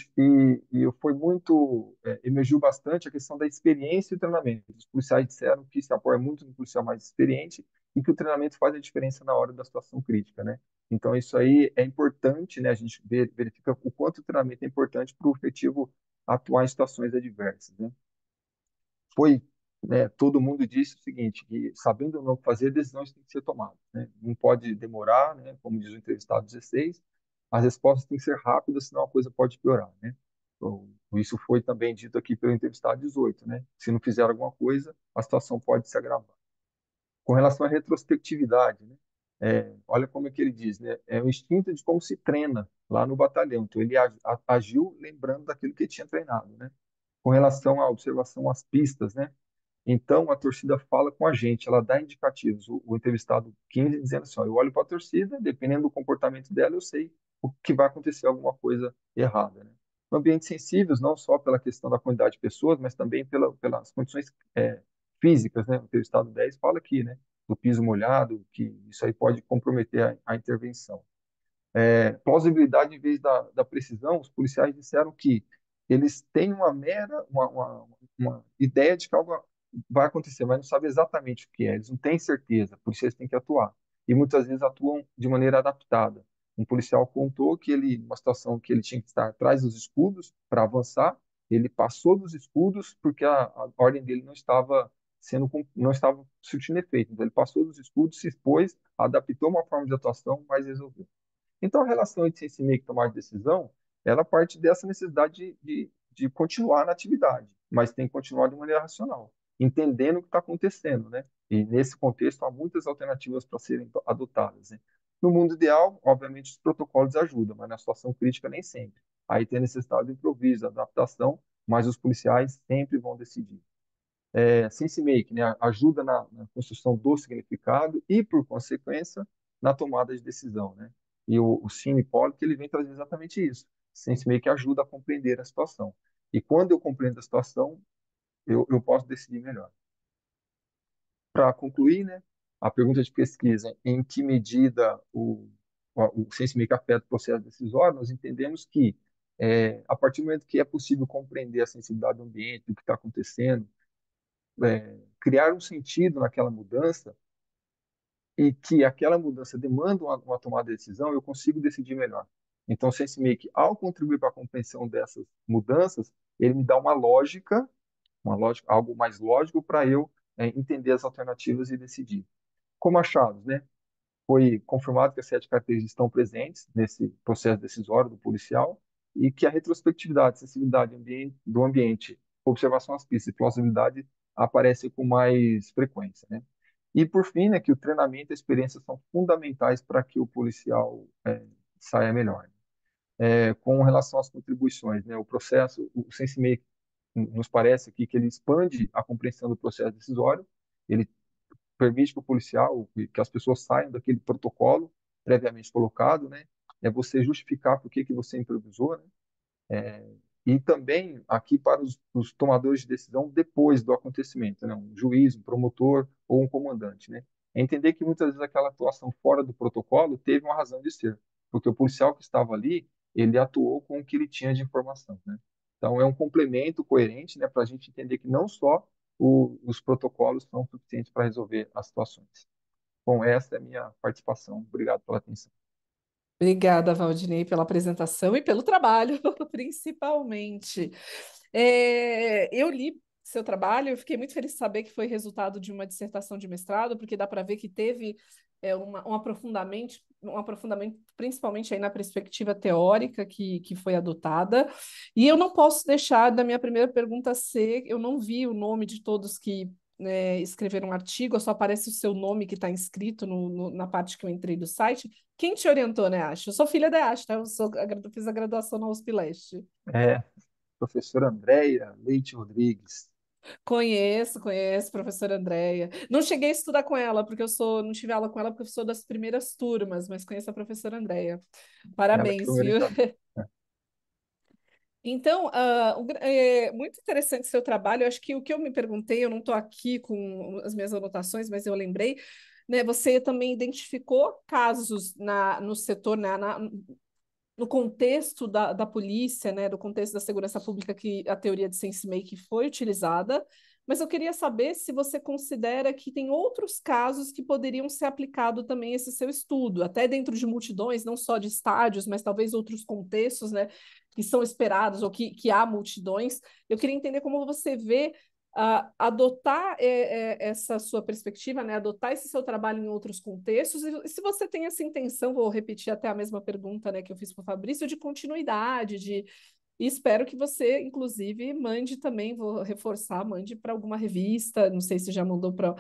foi muito, emergiu bastante a questão da experiência e treinamento. Os policiais disseram que se apoia muito no policial mais experiente e que o treinamento faz a diferença na hora da situação crítica, né? Então, isso aí é importante, né? A gente verifica o quanto o treinamento é importante para o efetivo atuar em situações adversas, né? Todo mundo disse o seguinte, que sabendo não fazer, decisões têm que ser tomadas, né? Não pode demorar, né? Como diz o entrevistado 16, as respostas têm que ser rápidas, senão a coisa pode piorar, né? Então, isso foi também dito aqui pelo entrevistado 18, né? Se não fizer alguma coisa, a situação pode se agravar. Com relação à retrospectividade, né? Olha como é que ele diz, né? É o instinto de como se treina lá no batalhão. Então, ele agiu lembrando daquilo que tinha treinado, né? Com relação à observação às pistas, né? Então, a torcida fala com a gente, ela dá indicativos. O entrevistado 15 dizendo assim, ó, eu olho para a torcida, dependendo do comportamento dela, eu sei o que vai acontecer alguma coisa errada, né? No ambientes sensíveis, não só pela questão da quantidade de pessoas, mas também pelas condições físicas, né? O entrevistado 10 fala aqui, né? Do piso molhado, que isso aí pode comprometer a intervenção. Plausibilidade em vez da precisão, os policiais disseram que eles têm uma ideia de que algo vai acontecer, mas não sabem exatamente o que é, eles não têm certeza, por isso eles têm que atuar. E muitas vezes atuam de maneira adaptada. Um policial contou que ele, numa situação que ele tinha que estar atrás dos escudos para avançar, ele passou dos escudos porque a ordem dele não estava surtindo efeito. Então ele passou dos escudos, se expôs, adaptou uma forma de atuação, mas resolveu. Então, a relação entre esse meio que tomar decisão, ela parte dessa necessidade de continuar na atividade, mas tem que continuar de maneira racional, entendendo o que está acontecendo, né? E nesse contexto, há muitas alternativas para serem adotadas, né? No mundo ideal, obviamente, os protocolos ajudam, mas na situação crítica, nem sempre. Aí tem a necessidade de improviso, adaptação, mas os policiais sempre vão decidir. Sense make, né, ajuda na construção do significado e, por consequência, na tomada de decisão, né? E o Cine Pollock, ele vem trazer exatamente isso. Sense make ajuda a compreender a situação. E quando eu compreendo a situação, eu posso decidir melhor. Para concluir, né, a pergunta de pesquisa, em que medida o Sense make afeta o processo decisório, nós entendemos que, a partir do momento que é possível compreender a sensibilidade do ambiente, do que está acontecendo, criar um sentido naquela mudança e que aquela mudança demanda uma tomada de decisão, eu consigo decidir melhor. Então, o SenseMake, ao contribuir para a compreensão dessas mudanças, ele me dá uma lógica, algo mais lógico para eu entender as alternativas e decidir. Como achados, né? Foi confirmado que as 7 características estão presentes nesse processo decisório do policial e que a retrospectividade, sensibilidade do ambiente, observação às pistas e plausibilidade aparecem com mais frequência, né? E, por fim, né, que o treinamento e a experiência são fundamentais para que o policial saia melhor. Com relação às contribuições, né, o processo, o SenseMake nos parece aqui que ele expande a compreensão do processo decisório, ele permite que o policial, que as pessoas saiam daquele protocolo previamente colocado, né? É você justificar por que você improvisou, né? E também aqui para os tomadores de decisão depois do acontecimento, né? Um juiz, um promotor ou um comandante, né? É entender que muitas vezes aquela atuação fora do protocolo teve uma razão de ser, porque o policial que estava ali, ele atuou com o que ele tinha de informação, né? Então é um complemento coerente, né, para a gente entender que não só os protocolos são suficientes para resolver as situações. Bom, essa é a minha participação. Obrigado pela atenção. Obrigada, Valdinei, pela apresentação e pelo trabalho, principalmente. Eu li seu trabalho, eu fiquei muito feliz de saber que foi resultado de uma dissertação de mestrado, porque dá para ver que teve um aprofundamento principalmente aí na perspectiva teórica que foi adotada. E eu não posso deixar da minha primeira pergunta ser, eu não vi o nome de todos que escreveram um artigo, só aparece o seu nome que está inscrito na parte que eu entrei do site. Quem te orientou, né, Ash? Eu sou filha da Ash, tá? Fiz a graduação na USP Leste. Professora Andréia Leite Rodrigues. Conheço, professora Andréia. Não cheguei a estudar com ela, porque não tive aula com ela, porque eu sou das primeiras turmas, mas conheço a professora Andréia. Ela que foi Parabéns, minha viu? orientadora. Então, muito interessante seu trabalho. Eu acho que o que eu me perguntei, eu não estou aqui com as minhas anotações, mas eu lembrei, né? Você também identificou casos no setor, no contexto da polícia, né? Do contexto da segurança pública que a teoria de sense-make foi utilizada. Mas eu queria saber se você considera que tem outros casos que poderiam ser aplicados também a esse seu estudo, até dentro de multidões, não só de estádios, mas talvez outros contextos, né, que são esperados ou que há multidões. Eu queria entender como você vê adotar essa sua perspectiva, né, adotar esse seu trabalho em outros contextos, e se você tem essa intenção, vou repetir até a mesma pergunta, né, que eu fiz para o Fabrício, de continuidade, e espero que você, inclusive, mande também, vou reforçar, mande para alguma revista, não sei se já mandou para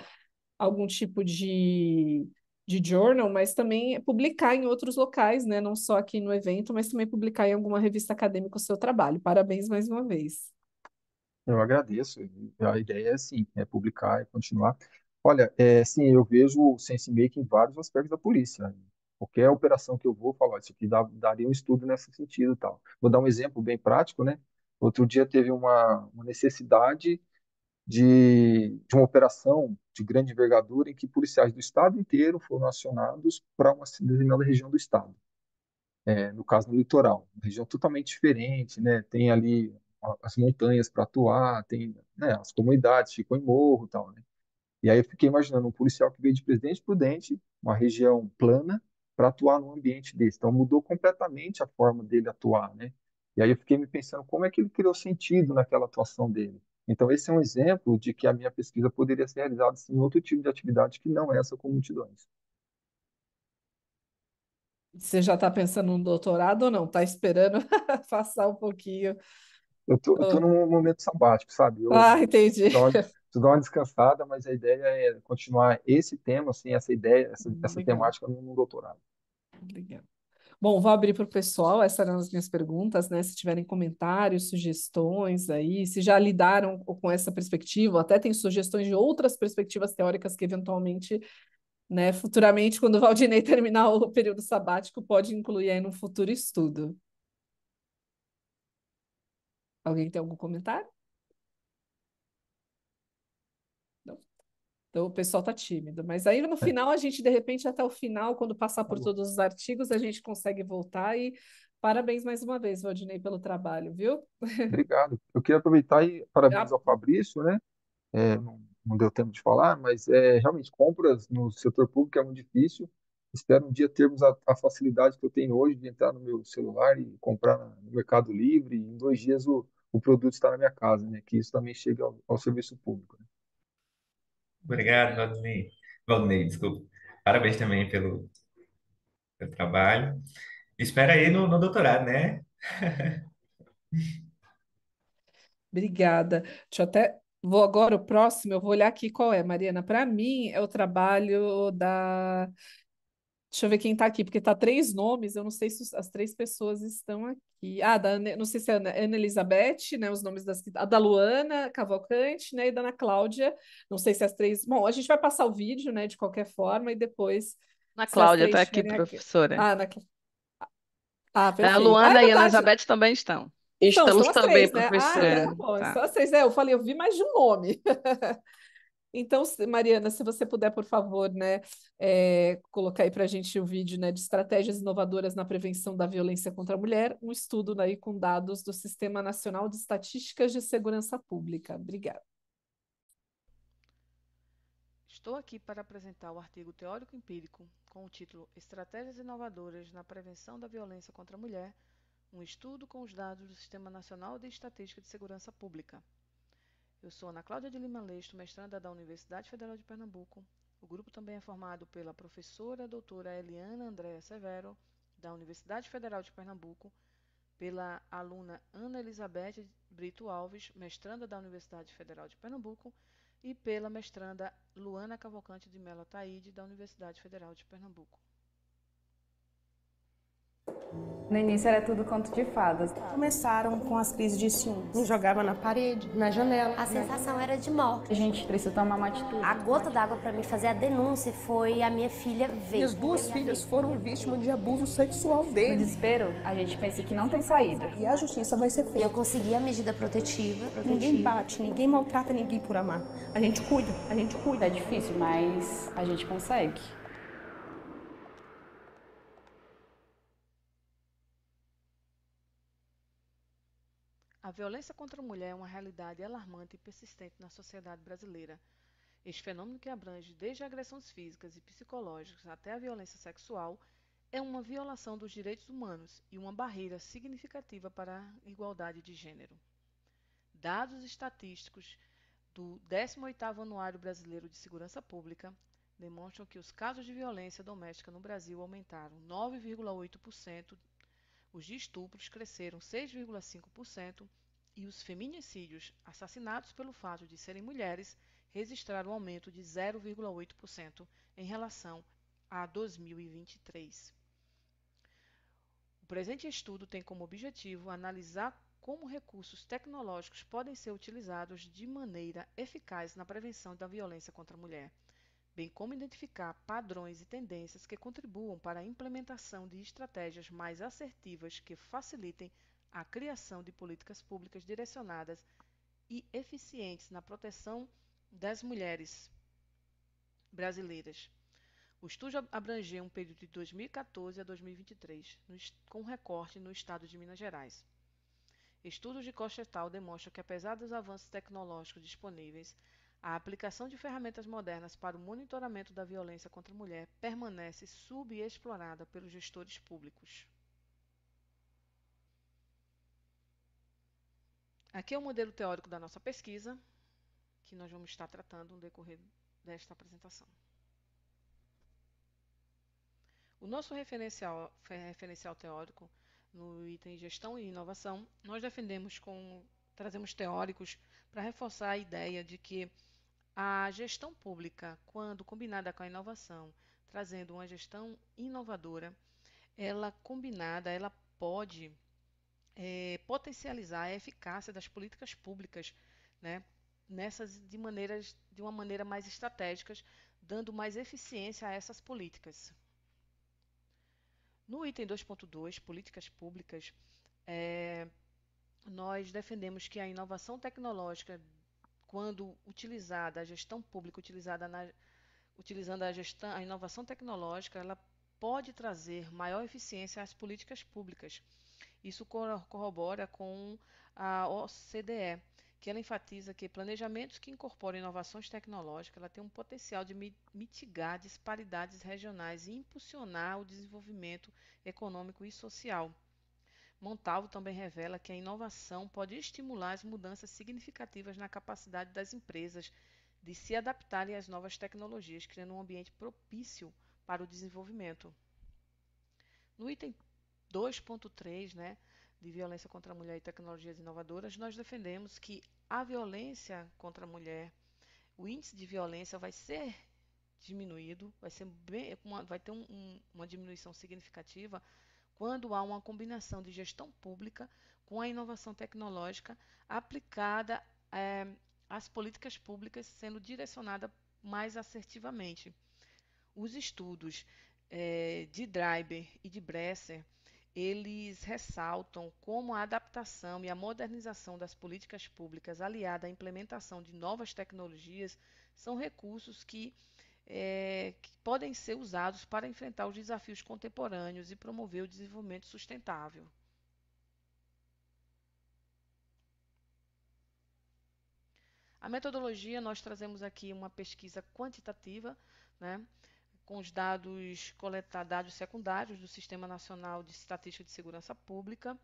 algum tipo de journal, mas também publicar em outros locais, né? Não só aqui no evento, mas também publicar em alguma revista acadêmica o seu trabalho. Parabéns mais uma vez. Eu agradeço. A ideia é sim, é publicar e continuar. Olha, sim, eu vejo o sense-making em vários aspectos da polícia. Qualquer operação que eu vou falar, isso aqui daria um estudo nesse sentido e tal. Vou dar um exemplo bem prático, né? Outro dia teve uma necessidade de uma operação de grande envergadura em que policiais do estado inteiro foram acionados para uma determinada região do estado, no caso no litoral, uma região totalmente diferente, né? Tem ali as montanhas para atuar, tem, né, as comunidades ficam em morro, e tal, né? E aí eu fiquei imaginando um policial que veio de Presidente Prudente, uma região plana, para atuar num ambiente desse. Então mudou completamente a forma dele atuar, né? E aí eu fiquei me pensando como é que ele criou sentido naquela atuação dele. Então esse é um exemplo de que a minha pesquisa poderia ser realizada em outro tipo de atividade que não essa com multidões. Você já está pensando no doutorado ou não? Está esperando passar um pouquinho? Eu tô Oh. num momento sabático, sabe? Eu Ah, entendi. preciso dar uma descansada, mas a ideia é continuar esse tema, assim, essa ideia, essa Legal, temática no doutorado. legal. Bom, vou abrir para o pessoal, essas eram as minhas perguntas, né? Se tiverem comentários, sugestões aí, se já lidaram com essa perspectiva, ou até tem sugestões de outras perspectivas teóricas que eventualmente, né, futuramente, quando o Valdinei terminar o período sabático, pode incluir aí no futuro estudo. Alguém tem algum comentário? Não. Então o pessoal está tímido, mas aí no É, final a gente, de repente, até o final, quando passar tá por bom. todos os artigos, a gente consegue voltar e parabéns mais uma vez, Valdinei, pelo trabalho, viu? Obrigado. Eu queria aproveitar e Ah, parabenizar o Fabrício, né? Não deu tempo de falar, mas realmente compras no setor público é muito difícil. Espero um dia termos a facilidade que eu tenho hoje de entrar no meu celular e comprar no Mercado Livre, e em 2 dias o produto está na minha casa, né? Que isso também chega ao serviço público, né? Obrigado, Valdinei. Valdinei, desculpa. Parabéns também pelo trabalho. Espera aí no doutorado, né? obrigada. Deixa eu até. Vou agora, o próximo, eu vou olhar aqui qual é, Mariana. Para mim, é o trabalho da. Deixa eu ver quem está aqui, porque tá três nomes, eu não sei se as três pessoas estão aqui. Ah, não sei se é Ana Elizabeth, né? Os nomes a da Luana Cavalcante, né? E da Ana Cláudia. Não sei se as três. Bom, a gente vai passar o vídeo, né? De qualquer forma, e depois, A se as Cláudia está três aqui, estiverem aqui. professora. Ah, A perfeito. Ah, é Luana e a verdade. Elizabeth também estão. Então, Estamos estão as também, três, né? Ah, então professora. tá bom. Tá. São as três. Eu falei, eu vi mais de um nome. Então, Mariana, se você puder, por favor, né, colocar aí para a gente o vídeo, né, de estratégias inovadoras na prevenção da violência contra a mulher, um estudo, né, com dados do Sistema Nacional de Estatísticas de Segurança Pública. Obrigada. Estou aqui para apresentar o artigo teórico-empírico com o título Estratégias inovadoras na prevenção da violência contra a mulher, um estudo com os dados do Sistema Nacional de Estatística de Segurança Pública. Eu sou Ana Cláudia de Lima Lesto, mestranda da Universidade Federal de Pernambuco. O grupo também é formado pela professora doutora Eliana Andréa Severo, da Universidade Federal de Pernambuco, pela aluna Ana Elizabeth Brito Alves, mestranda da Universidade Federal de Pernambuco, e pela mestranda Luana Cavalcante de Mello Ataíde, da Universidade Federal de Pernambuco. No início era tudo conto de fadas. Começaram com as crises de ciúmes. Me jogava na parede, na janela. A sensação era de morte. A gente precisa tomar uma atitude. A gota d'água para mim fazer a denúncia foi a minha filha ver. Minhas duas filhas foram vítimas de abuso sexual dele. No desespero, a gente pensa que não tem saída. E a justiça vai ser feita. Eu consegui a medida protetiva. Ninguém bate, ninguém maltrata ninguém por amar. A gente cuida, a gente cuida. É difícil, mas a gente consegue. A violência contra a mulher é uma realidade alarmante e persistente na sociedade brasileira. Este fenômeno, que abrange desde agressões físicas e psicológicas até a violência sexual, é uma violação dos direitos humanos e uma barreira significativa para a igualdade de gênero. Dados estatísticos do 18º Anuário Brasileiro de Segurança Pública demonstram que os casos de violência doméstica no Brasil aumentaram 9,8%, os de estupros cresceram 6,5% e os feminicídios, assassinatos pelo fato de serem mulheres, registraram um aumento de 0,8% em relação a 2023. O presente estudo tem como objetivo analisar como recursos tecnológicos podem ser utilizados de maneira eficaz na prevenção da violência contra a mulher, bem como identificar padrões e tendências que contribuam para a implementação de estratégias mais assertivas que facilitem a criação de políticas públicas direcionadas e eficientes na proteção das mulheres brasileiras. O estudo abrangeu um período de 2014 a 2023, com recorte no estado de Minas Gerais. Estudos de Costa et al. Demonstram que, apesar dos avanços tecnológicos disponíveis, a aplicação de ferramentas modernas para o monitoramento da violência contra a mulher permanece subexplorada pelos gestores públicos. Aqui é o modelo teórico da nossa pesquisa, que nós vamos estar tratando no decorrer desta apresentação. O nosso referencial teórico, no item Gestão e Inovação, nós trazemos teóricos para reforçar a ideia de que a gestão pública, quando combinada com a inovação, trazendo uma gestão inovadora, ela pode potencializar a eficácia das políticas públicas, né, de uma maneira mais estratégica, dando mais eficiência a essas políticas. No item 2.2, Políticas Públicas, nós defendemos que a inovação tecnológica, quando utilizada, a gestão pública utilizando a inovação tecnológica, ela pode trazer maior eficiência às políticas públicas. Isso corrobora com a OCDE, que ela enfatiza que planejamentos que incorporam inovações tecnológicas ela tem um potencial de mitigar disparidades regionais e impulsionar o desenvolvimento econômico e social. Montalvo também revela que a inovação pode estimular as mudanças significativas na capacidade das empresas de se adaptarem às novas tecnologias, criando um ambiente propício para o desenvolvimento. No item 2.3, né, de violência contra a mulher e tecnologias inovadoras, nós defendemos que a violência contra a mulher, o índice de violência vai ser diminuído, vai ter uma diminuição significativa quando há uma combinação de gestão pública com a inovação tecnológica aplicada às políticas públicas, sendo direcionada mais assertivamente. Os estudos de Dreiber e de Bresser, eles ressaltam como a adaptação e a modernização das políticas públicas aliada à implementação de novas tecnologias são recursos que podem ser usados para enfrentar os desafios contemporâneos e promover o desenvolvimento sustentável. A metodologia, nós trazemos aqui uma pesquisa quantitativa, né, com os dados dados secundários do Sistema Nacional de Estatística de Segurança Pública.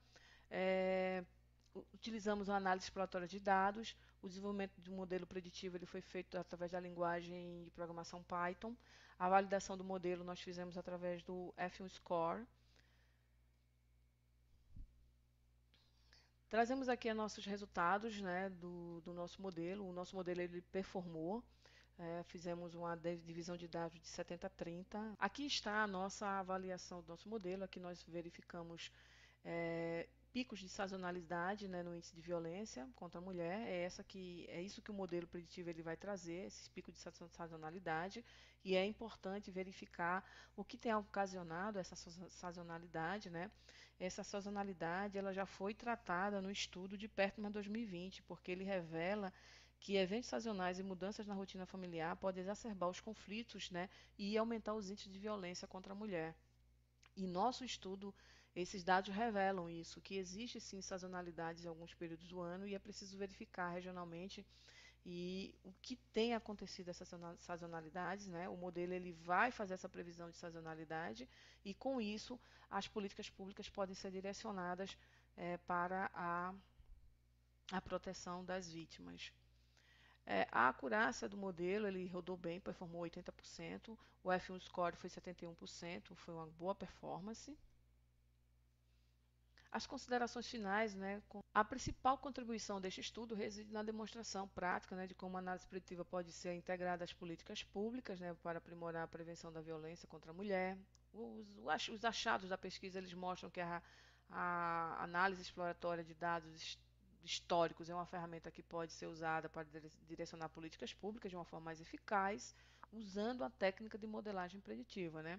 Utilizamos uma análise exploratória de dados. O desenvolvimento de um modelo preditivo ele foi feito através da linguagem de programação Python. A validação do modelo nós fizemos através do F1 Score. Trazemos aqui nossos resultados, né, do nosso modelo. O nosso modelo ele performou. Fizemos uma divisão de dados de 70-30. Aqui está a nossa avaliação do nosso modelo. Aqui nós verificamos picos de sazonalidade, né, no índice de violência contra a mulher. É isso que o modelo preditivo ele vai trazer, esses picos de sazonalidade. E é importante verificar o que tem ocasionado essa sazonalidade, né? Essa sazonalidade ela já foi tratada no estudo de Pertman 2020, porque ele revela que eventos sazonais e mudanças na rotina familiar podem exacerbar os conflitos, né, e aumentar os índices de violência contra a mulher. E nosso estudo, esses dados revelam isso, que existe sim sazonalidades em alguns períodos do ano e é preciso verificar regionalmente e o que tem acontecido essas sazonalidades, né? O modelo ele vai fazer essa previsão de sazonalidade e com isso as políticas públicas podem ser direcionadas para a proteção das vítimas. A acurácia do modelo, ele rodou bem, performou 80%, o F1 Score foi 71%, foi uma boa performance. As considerações finais, né, a principal contribuição deste estudo reside na demonstração prática, né, de como a análise preditiva pode ser integrada às políticas públicas, né, para aprimorar a prevenção da violência contra a mulher. Os achados da pesquisa eles mostram que a A análise exploratória de dados históricos é uma ferramenta que pode ser usada para direcionar políticas públicas de uma forma mais eficaz, usando a técnica de modelagem preditiva, né?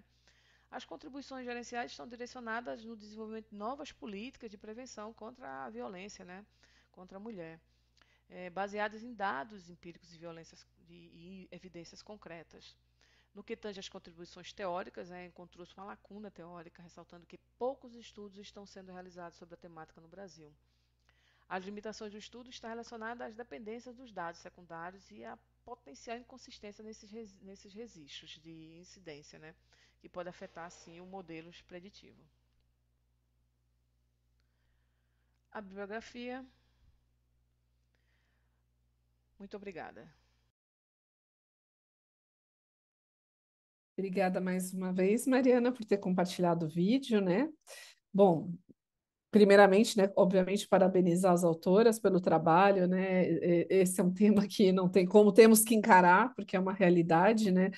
As contribuições gerenciais estão direcionadas no desenvolvimento de novas políticas de prevenção contra a violência, né, contra a mulher, baseadas em dados empíricos de violências e evidências concretas. No que tange às contribuições teóricas, encontrou-se uma lacuna teórica, ressaltando que poucos estudos estão sendo realizados sobre a temática no Brasil. As limitações do estudo estão relacionadas às dependências dos dados secundários e à potencial inconsistência nesses registros de incidência, né, que pode afetar, sim, o modelo preditivo. A bibliografia. Muito obrigada. Obrigada mais uma vez, Mariana, por ter compartilhado o vídeo, né? Bom, primeiramente, né, obviamente, parabenizar as autoras pelo trabalho, né? Esse é um tema que não tem como, temos que encarar, porque é uma realidade, né?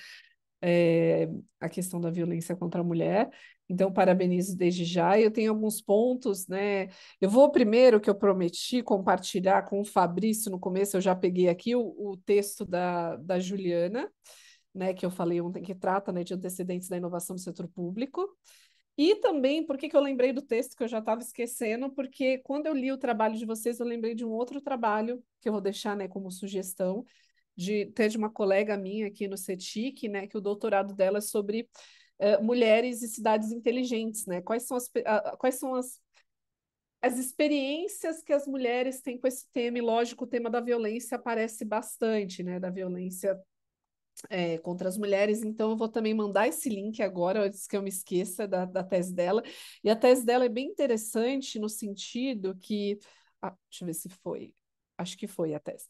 A questão da violência contra a mulher. Então, parabenizo desde já. Eu tenho alguns pontos, né? Eu vou primeiro, que eu prometi compartilhar com o Fabrício no começo, eu já peguei aqui o texto da Juliana, né, que eu falei ontem, que trata, né, de antecedentes da inovação do setor público. E também, por que que eu lembrei do texto que eu já estava esquecendo? Porque quando eu li o trabalho de vocês, eu lembrei de um outro trabalho que eu vou deixar, né, como sugestão, de uma colega minha aqui no CETIC, né, que o doutorado dela é sobre mulheres e cidades inteligentes, né? Quais são as experiências que as mulheres têm com esse tema? E, lógico, o tema da violência aparece bastante, né? Da violência contra as mulheres, então eu vou também mandar esse link agora, antes que eu me esqueça da tese dela. E a tese dela é bem interessante no sentido que. Deixa eu ver se foi. Acho que foi a tese.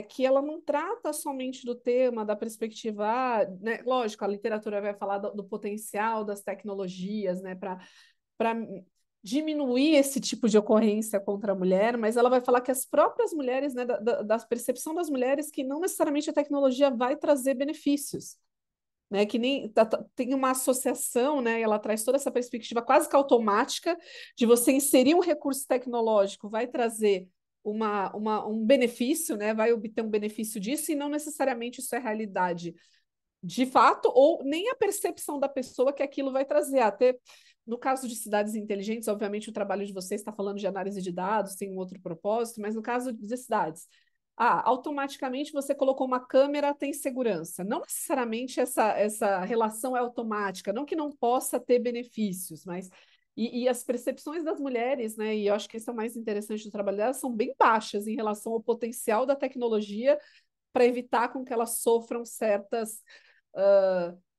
Que ela não trata somente do tema, da perspectiva, né? Lógico, a literatura vai falar do potencial das tecnologias, né, para diminuir esse tipo de ocorrência contra a mulher, mas ela vai falar que as próprias mulheres, né, da percepção das mulheres, que não necessariamente a tecnologia vai trazer benefícios, né, que nem tem uma associação, né, ela traz toda essa perspectiva quase que automática de você inserir um recurso tecnológico, vai trazer um benefício, né, vai obter um benefício disso, e não necessariamente isso é realidade de fato, ou nem a percepção da pessoa que aquilo vai trazer. Até no caso de cidades inteligentes, obviamente o trabalho de vocês está falando de análise de dados, tem um outro propósito, mas no caso de cidades, automaticamente você colocou uma câmera, tem segurança. Não necessariamente essa relação é automática, não que não possa ter benefícios, mas e as percepções das mulheres, né? E eu acho que isso é o mais interessante do trabalho delas, são bem baixas em relação ao potencial da tecnologia para evitar com que elas sofram certas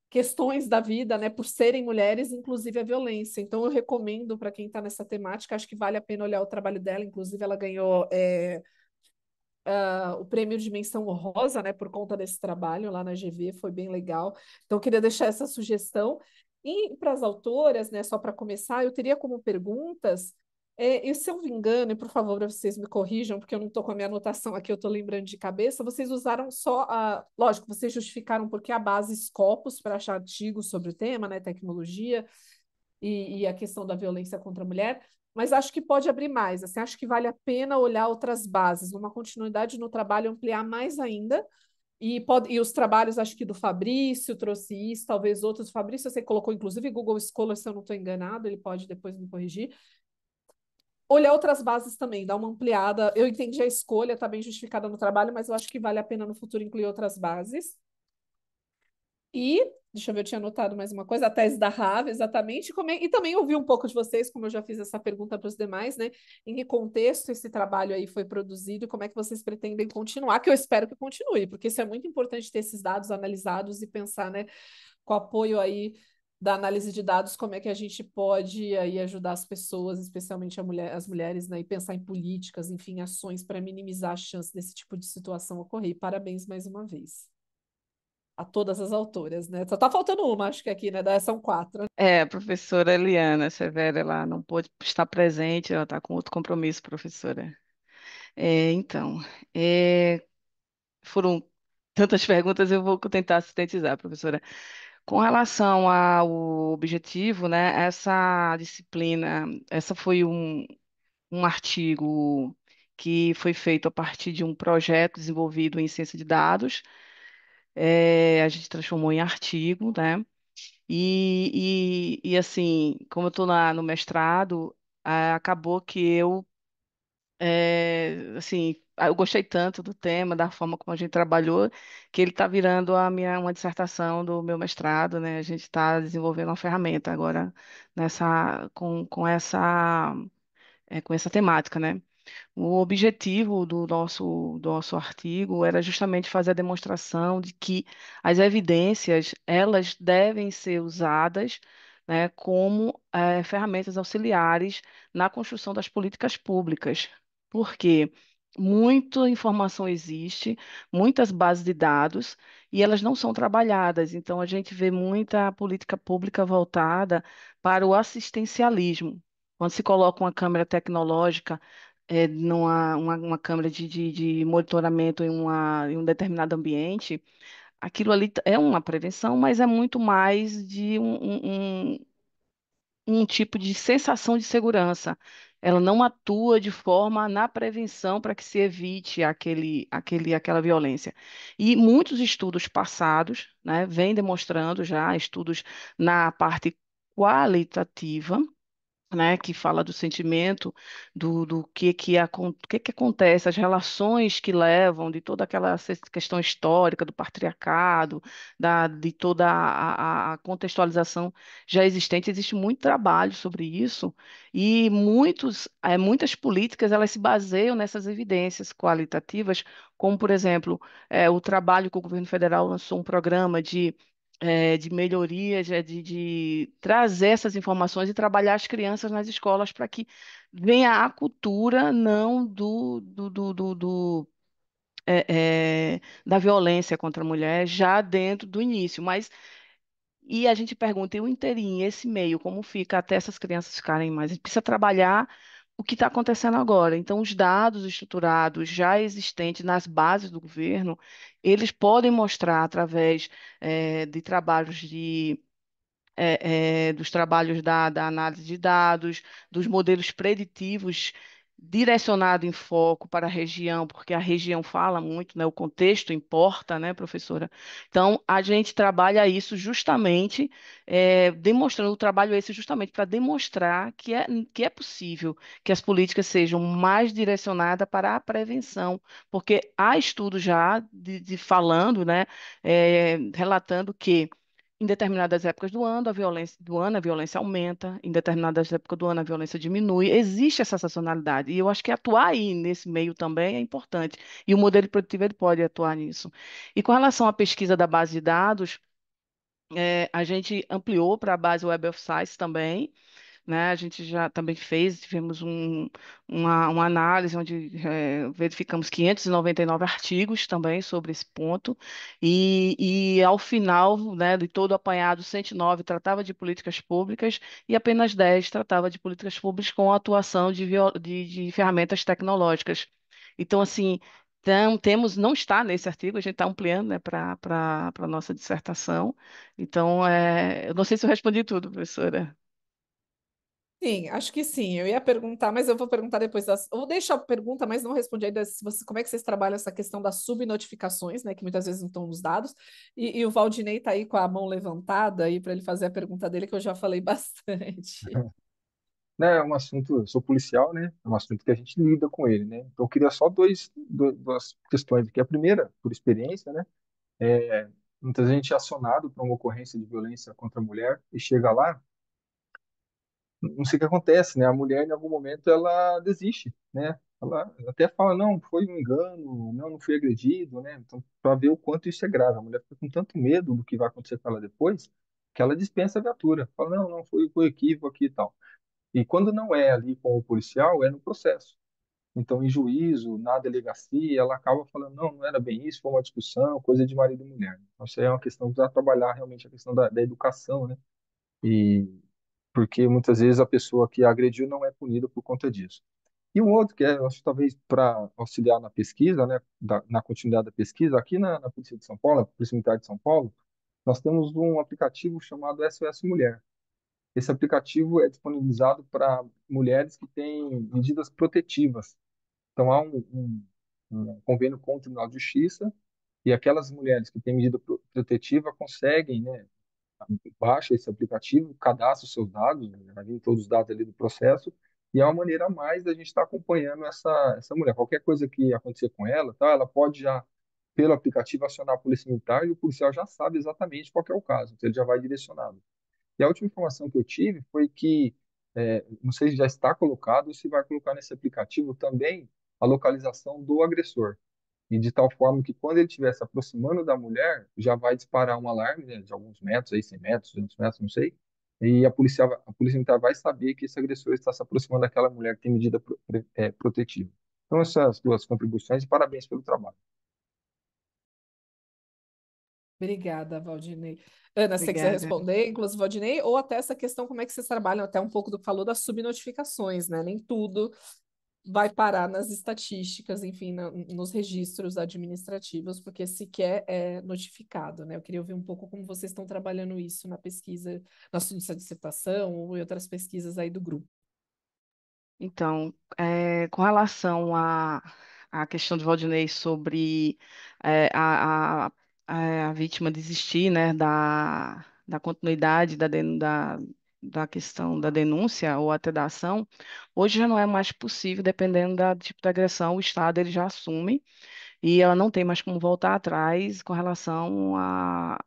questões da vida, né, por serem mulheres, inclusive a violência. Então, eu recomendo para quem está nessa temática, acho que vale a pena olhar o trabalho dela. Inclusive, ela ganhou o prêmio de menção honrosa, né, por conta desse trabalho lá na GV, foi bem legal. Então, eu queria deixar essa sugestão. E para as autoras, né, só para começar, eu teria como perguntas. E se eu me engano, e por favor, vocês me corrijam, porque eu não estou com a minha anotação aqui, eu estou lembrando de cabeça, vocês usaram só a. Lógico, vocês justificaram porque a base Scopus para achar artigos sobre o tema, né, tecnologia e a questão da violência contra a mulher, mas acho que pode abrir mais. Assim, acho que vale a pena olhar outras bases, uma continuidade no trabalho, ampliar mais ainda. E os trabalhos, acho que do Fabrício trouxe isso, talvez outros. O Fabrício, você colocou, inclusive, Google Scholar, se eu não estou enganado, ele pode depois me corrigir. Olhar outras bases também, dar uma ampliada. Eu entendi a escolha, está bem justificada no trabalho, mas eu acho que vale a pena no futuro incluir outras bases. E, deixa eu ver, eu tinha anotado mais uma coisa, a tese da Rave, exatamente, e também ouvi um pouco de vocês, como eu já fiz essa pergunta para os demais, né? Em que contexto esse trabalho aí foi produzido e como é que vocês pretendem continuar, que eu espero que continue, porque isso é muito importante ter esses dados analisados e pensar, né, com o apoio aí da análise de dados, como é que a gente pode aí ajudar as pessoas, especialmente as mulheres, né, e pensar em políticas, enfim, ações para minimizar a chance desse tipo de situação ocorrer. Parabéns mais uma vez a todas as autoras, né? Só tá faltando uma, acho que aqui, né? São 4. A professora Eliana Severo, ela não pôde estar presente, ela está com outro compromisso, professora. Então, foram tantas perguntas, eu vou tentar sintetizar, professora. Com relação ao objetivo, né, essa disciplina, essa foi um artigo que foi feito a partir de um projeto desenvolvido em ciência de dados. A gente transformou em artigo, né? Assim, como eu estou no mestrado, acabou que assim, eu gostei tanto do tema, da forma como a gente trabalhou, que ele está virando uma dissertação do meu mestrado, né? A gente está desenvolvendo uma ferramenta agora com essa temática, né? O objetivo do nosso artigo era justamente fazer a demonstração de que as evidências, elas devem ser usadas, né, como ferramentas auxiliares na construção das políticas públicas. Porque muita informação existe, muitas bases de dados, e elas não são trabalhadas. Então, a gente vê muita política pública voltada para o assistencialismo. Quando se coloca uma câmera tecnológica uma câmera de monitoramento em um determinado ambiente, aquilo ali é uma prevenção, mas é muito mais de um tipo de sensação de segurança. Ela não atua de forma na prevenção para que se evite aquela violência. E muitos estudos passados, né, vêm demonstrando já, estudos na parte qualitativa, né, que fala do sentimento, do que acontece, as relações que levam, de toda aquela questão histórica do patriarcado, de toda a contextualização já existente. Existe muito trabalho sobre isso e muitas políticas elas se baseiam nessas evidências qualitativas, como, por exemplo, o trabalho que o governo federal lançou um programa de melhorias, de trazer essas informações e trabalhar as crianças nas escolas para que venha a cultura não da violência contra a mulher já dentro do início. E a gente pergunta, e o inteirinho, esse meio, como fica até essas crianças ficarem mais? A gente precisa trabalhar o que está acontecendo agora. Então, os dados estruturados já existentes nas bases do governo, eles podem mostrar através de trabalhos dos trabalhos da análise de dados, dos modelos preditivos direcionado em foco para a região, porque a região fala muito, né? O contexto importa, né, professora? Então, a gente trabalha isso justamente, demonstrando o trabalho esse justamente para demonstrar que é possível que as políticas sejam mais direcionadas para a prevenção, porque há estudos já falando, né, relatando que em determinadas épocas do ano a violência aumenta, em determinadas épocas do ano a violência diminui. Existe essa sazonalidade. E eu acho que atuar aí nesse meio também é importante. E o modelo produtivo ele pode atuar nisso. E com relação à pesquisa da base de dados, a gente ampliou para a base Web of Science também, né? A gente já também tivemos uma análise onde verificamos 599 artigos também sobre esse ponto, e ao final, né, de todo o apanhado, 109 tratava de políticas públicas e apenas 10 tratava de políticas públicas com a atuação de ferramentas tecnológicas. Então, assim, não está nesse artigo, a gente está ampliando, né, para a nossa dissertação. Então, eu não sei se eu respondi tudo, professora. Sim, acho que sim. Eu ia perguntar, mas eu vou perguntar depois das. Eu vou deixar a pergunta, mas não respondi ainda como é que vocês trabalham essa questão das subnotificações, né? Que muitas vezes não estão nos dados. E o Valdinei está aí com a mão levantada aí para ele fazer a pergunta dele, que eu já falei bastante. Né, é um assunto, eu sou policial, né? É um assunto que a gente lida com ele, né? Então eu queria só duas questões aqui. A primeira, por experiência, né? Muitas vezes a gente é acionado para uma ocorrência de violência contra a mulher e chega lá, não sei o que acontece, né? A mulher, em algum momento, ela desiste, né? Ela até fala, não, foi um engano, não fui agredido, né? Então, para ver o quanto isso é grave. A mulher fica com tanto medo do que vai acontecer com ela depois, que ela dispensa a viatura. Fala, não, foi equívoco aqui e tal. E quando não é ali com o policial, é no processo. Então, em juízo, na delegacia, ela acaba falando, não era bem isso, foi uma discussão, coisa de marido e mulher. Então, isso aí é uma questão de trabalhar realmente a questão da educação, né? E porque muitas vezes a pessoa que agrediu não é punida por conta disso. E um outro que eu acho talvez para auxiliar na pesquisa, né, na continuidade da pesquisa, aqui na Polícia de São Paulo, na Polícia Militar de São Paulo, nós temos um aplicativo chamado SOS Mulher. Esse aplicativo é disponibilizado para mulheres que têm medidas protetivas. Então, há um convênio com o Tribunal de Justiça e aquelas mulheres que têm medida protetiva conseguem, né, baixa esse aplicativo, cadastra os seus dados, né, vai vir todos os dados ali do processo, e é uma maneira a mais da gente estar acompanhando essa mulher. Qualquer coisa que acontecer com ela, tá, ela pode já, pelo aplicativo, acionar a Polícia Militar e o policial já sabe exatamente qual que é o caso, então ele já vai direcionado. E a última informação que eu tive foi que, não sei se já está colocado ou se vai colocar nesse aplicativo também a localização do agressor. E de tal forma que quando ele estiver se aproximando da mulher, já vai disparar um alarme, né, de alguns metros, aí 100 metros, 200 metros, não sei. E a polícia militar vai saber que esse agressor está se aproximando daquela mulher que tem medida protetiva. Então, essas duas contribuições e parabéns pelo trabalho. Obrigada, Valdinei. Ana, se você quiser Obrigada. responder, inclusive, Valdinei, ou até essa questão, como é que vocês trabalham, até um pouco do falou das subnotificações, né? Nem tudo vai parar nas estatísticas, enfim, nos registros administrativos, porque sequer é notificado, né? Eu queria ouvir um pouco como vocês estão trabalhando isso na pesquisa, na sua dissertação ou em outras pesquisas aí do grupo. Então, com relação à questão de Valdinei sobre a vítima desistir, né, da continuidade da questão da denúncia ou até da ação, hoje já não é mais possível, dependendo do tipo de agressão, o Estado ele já assume e ela não tem mais como voltar atrás com relação a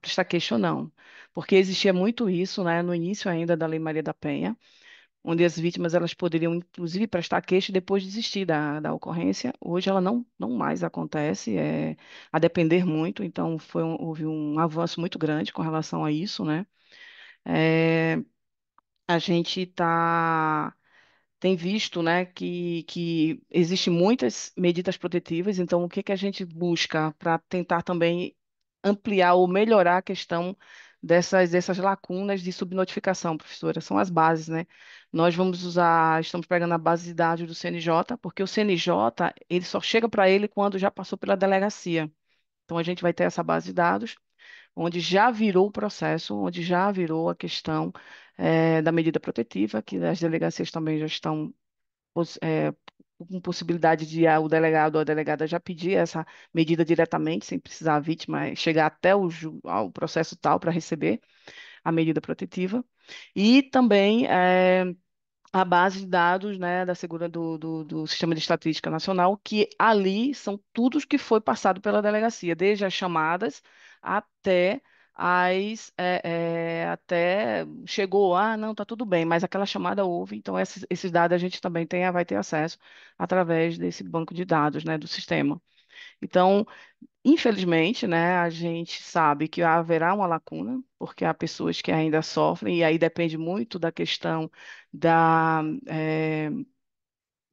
prestar queixa ou não. Porque existia muito isso, né, no início ainda da Lei Maria da Penha, onde as vítimas elas poderiam, inclusive, prestar queixa e depois desistir da ocorrência. Hoje ela não mais acontece, a depender muito, então houve um avanço muito grande com relação a isso, né? É, a gente tem visto, né, que existem muitas medidas protetivas, então o que que a gente busca para tentar também ampliar ou melhorar a questão dessas lacunas de subnotificação, professora? São as bases, né? Nós estamos pegando a base de dados do CNJ, porque o CNJ, ele só chega para ele quando já passou pela delegacia. Então a gente vai ter essa base de dados, onde já virou o processo, onde já virou a questão da medida protetiva, que as delegacias também já estão com possibilidade de o delegado ou a delegada já pedir essa medida diretamente, sem precisar a vítima chegar até ao processo tal para receber a medida protetiva. E também a base de dados, né, do Sistema de Estatística Nacional, que ali são tudo que foi passado pela delegacia, desde as chamadas até até chegou, não, tá tudo bem, mas aquela chamada houve, então esses dados a gente também vai ter acesso através desse banco de dados, né, do sistema. Então, infelizmente, né, a gente sabe que haverá uma lacuna, porque há pessoas que ainda sofrem, e aí depende muito da questão da, eh,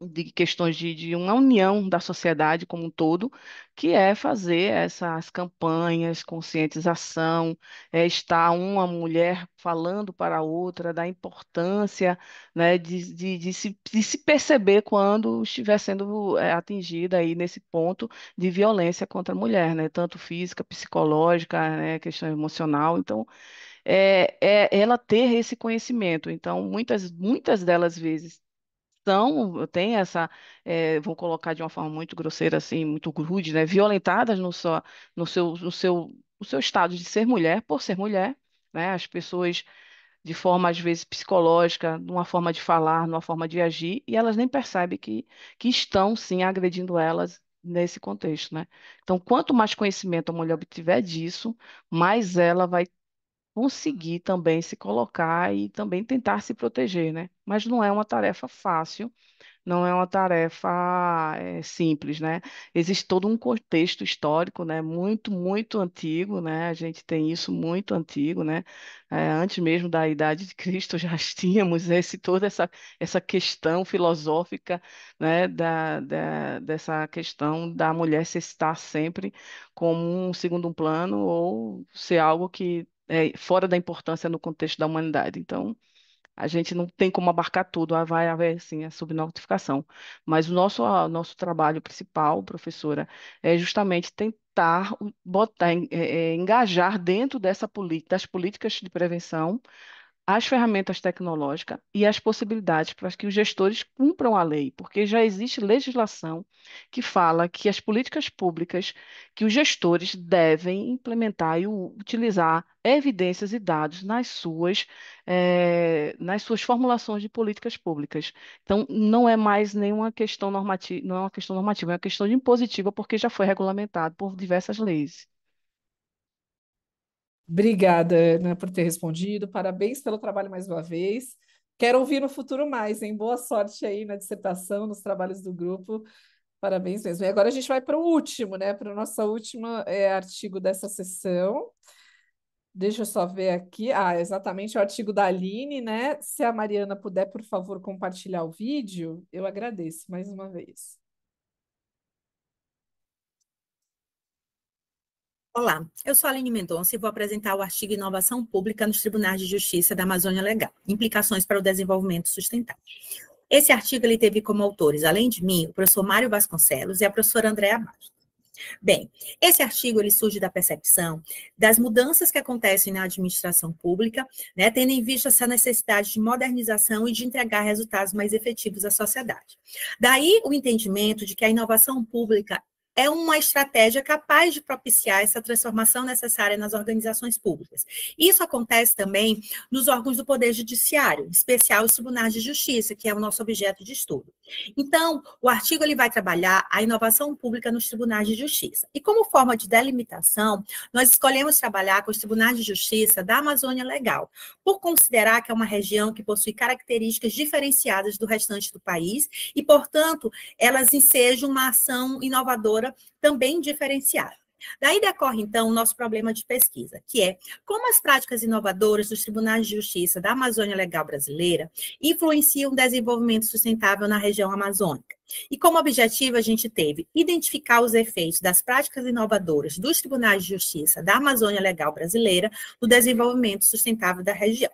de questões de uma união da sociedade como um todo, que é fazer essas campanhas, conscientização, estar uma mulher falando para a outra da importância, né, de se perceber quando estiver sendo atingida aí nesse ponto de violência contra a mulher, né, tanto física, psicológica, né, questão emocional. Então, é ela ter esse conhecimento. Então, muitas delas vezes têm vou colocar de uma forma muito grosseira, assim, muito rude, né, violentadas no seu estado de ser mulher, por ser mulher, né, as pessoas de forma, às vezes, psicológica, numa forma de falar, numa forma de agir, e elas nem percebem que estão, sim, agredindo elas nesse contexto, né? Então, quanto mais conhecimento a mulher obtiver disso, mais ela vai conseguir também se colocar e também tentar se proteger, né? Mas não é uma tarefa fácil, não é uma tarefa simples, né? Existe todo um contexto histórico, né? Muito, muito antigo, né? A gente tem isso muito antigo, né? Antes mesmo da idade de Cristo já tínhamos toda essa questão filosófica, né? Dessa questão da mulher se estar sempre como um segundo plano ou ser algo que é fora da importância no contexto da humanidade. Então, a gente não tem como abarcar tudo, vai haver sim a subnotificação. Mas o nosso trabalho principal, professora, é justamente engajar dentro das políticas de prevenção as ferramentas tecnológicas e as possibilidades para que os gestores cumpram a lei, porque já existe legislação que fala que as políticas públicas, que os gestores devem implementar e utilizar evidências e dados nas suas formulações de políticas públicas. Então, não é mais nenhuma questão normativa, não é uma questão normativa, é uma questão impositiva, porque já foi regulamentado por diversas leis. Obrigada, Ana, por ter respondido. Parabéns pelo trabalho mais uma vez. Quero ouvir no futuro mais, hein? Boa sorte aí na dissertação, nos trabalhos do grupo. Parabéns mesmo. E agora a gente vai para o último, né? Para o nosso último artigo dessa sessão. Deixa eu só ver aqui. Ah, exatamente o artigo da Aline, né? Se a Mariana puder, por favor, compartilhar o vídeo, eu agradeço mais uma vez. Olá, eu sou a Aline Mendonça e vou apresentar o artigo Inovação Pública nos Tribunais de Justiça da Amazônia Legal, implicações para o desenvolvimento sustentável. Esse artigo ele teve como autores, além de mim, o professor Mário Vasconcelos e a professora Andréa Bastos. Bem, esse artigo ele surge da percepção das mudanças que acontecem na administração pública, né, tendo em vista essa necessidade de modernização e de entregar resultados mais efetivos à sociedade. Daí o entendimento de que a inovação pública é uma estratégia capaz de propiciar essa transformação necessária nas organizações públicas. Isso acontece também nos órgãos do Poder Judiciário, em especial os tribunais de justiça, que é o nosso objeto de estudo. Então, o artigo ele vai trabalhar a inovação pública nos tribunais de justiça. E como forma de delimitação, nós escolhemos trabalhar com os tribunais de justiça da Amazônia Legal, por considerar que é uma região que possui características diferenciadas do restante do país e, portanto, elas ensejam uma ação inovadora também diferenciada. Daí decorre, então, o nosso problema de pesquisa, que é como as práticas inovadoras dos tribunais de justiça da Amazônia Legal brasileira influenciam o desenvolvimento sustentável na região amazônica. E como objetivo, a gente teve identificar os efeitos das práticas inovadoras dos tribunais de justiça da Amazônia Legal brasileira no desenvolvimento sustentável da região.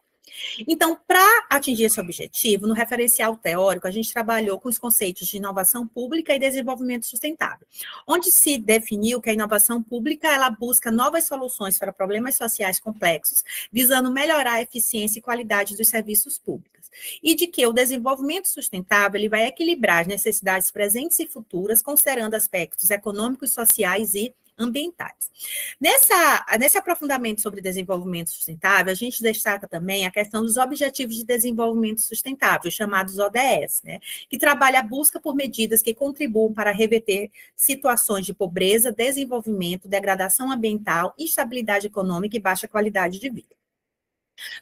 Então, para atingir esse objetivo, no referencial teórico, a gente trabalhou com os conceitos de inovação pública e desenvolvimento sustentável, onde se definiu que a inovação pública ela busca novas soluções para problemas sociais complexos, visando melhorar a eficiência e qualidade dos serviços públicos, e de que o desenvolvimento sustentável ele vai equilibrar as necessidades presentes e futuras, considerando aspectos econômicos, sociais e ambientais. Nesse aprofundamento sobre desenvolvimento sustentável, a gente destaca também a questão dos Objetivos de Desenvolvimento Sustentável, chamados ODS, né, que trabalha a busca por medidas que contribuam para reverter situações de pobreza, desenvolvimento, degradação ambiental, instabilidade econômica e baixa qualidade de vida.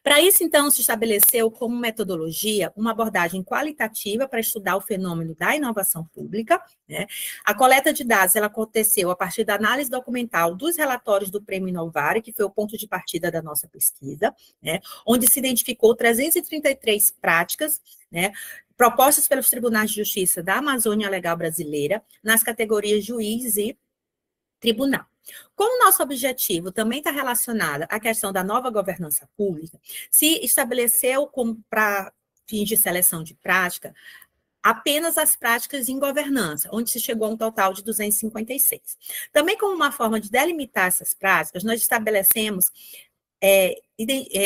Para isso, então, se estabeleceu como metodologia uma abordagem qualitativa para estudar o fenômeno da inovação pública, né? A coleta de dados ela aconteceu a partir da análise documental dos relatórios do Prêmio Inovare, que foi o ponto de partida da nossa pesquisa, né? Onde se identificou 333 práticas, né, propostas pelos tribunais de justiça da Amazônia Legal brasileira, nas categorias juiz e tribunal. Como o nosso objetivo também está relacionado à questão da nova governança pública, se estabeleceu como para fins de seleção de prática apenas as práticas em governança, onde se chegou a um total de 256. Também como uma forma de delimitar essas práticas, nós estabelecemos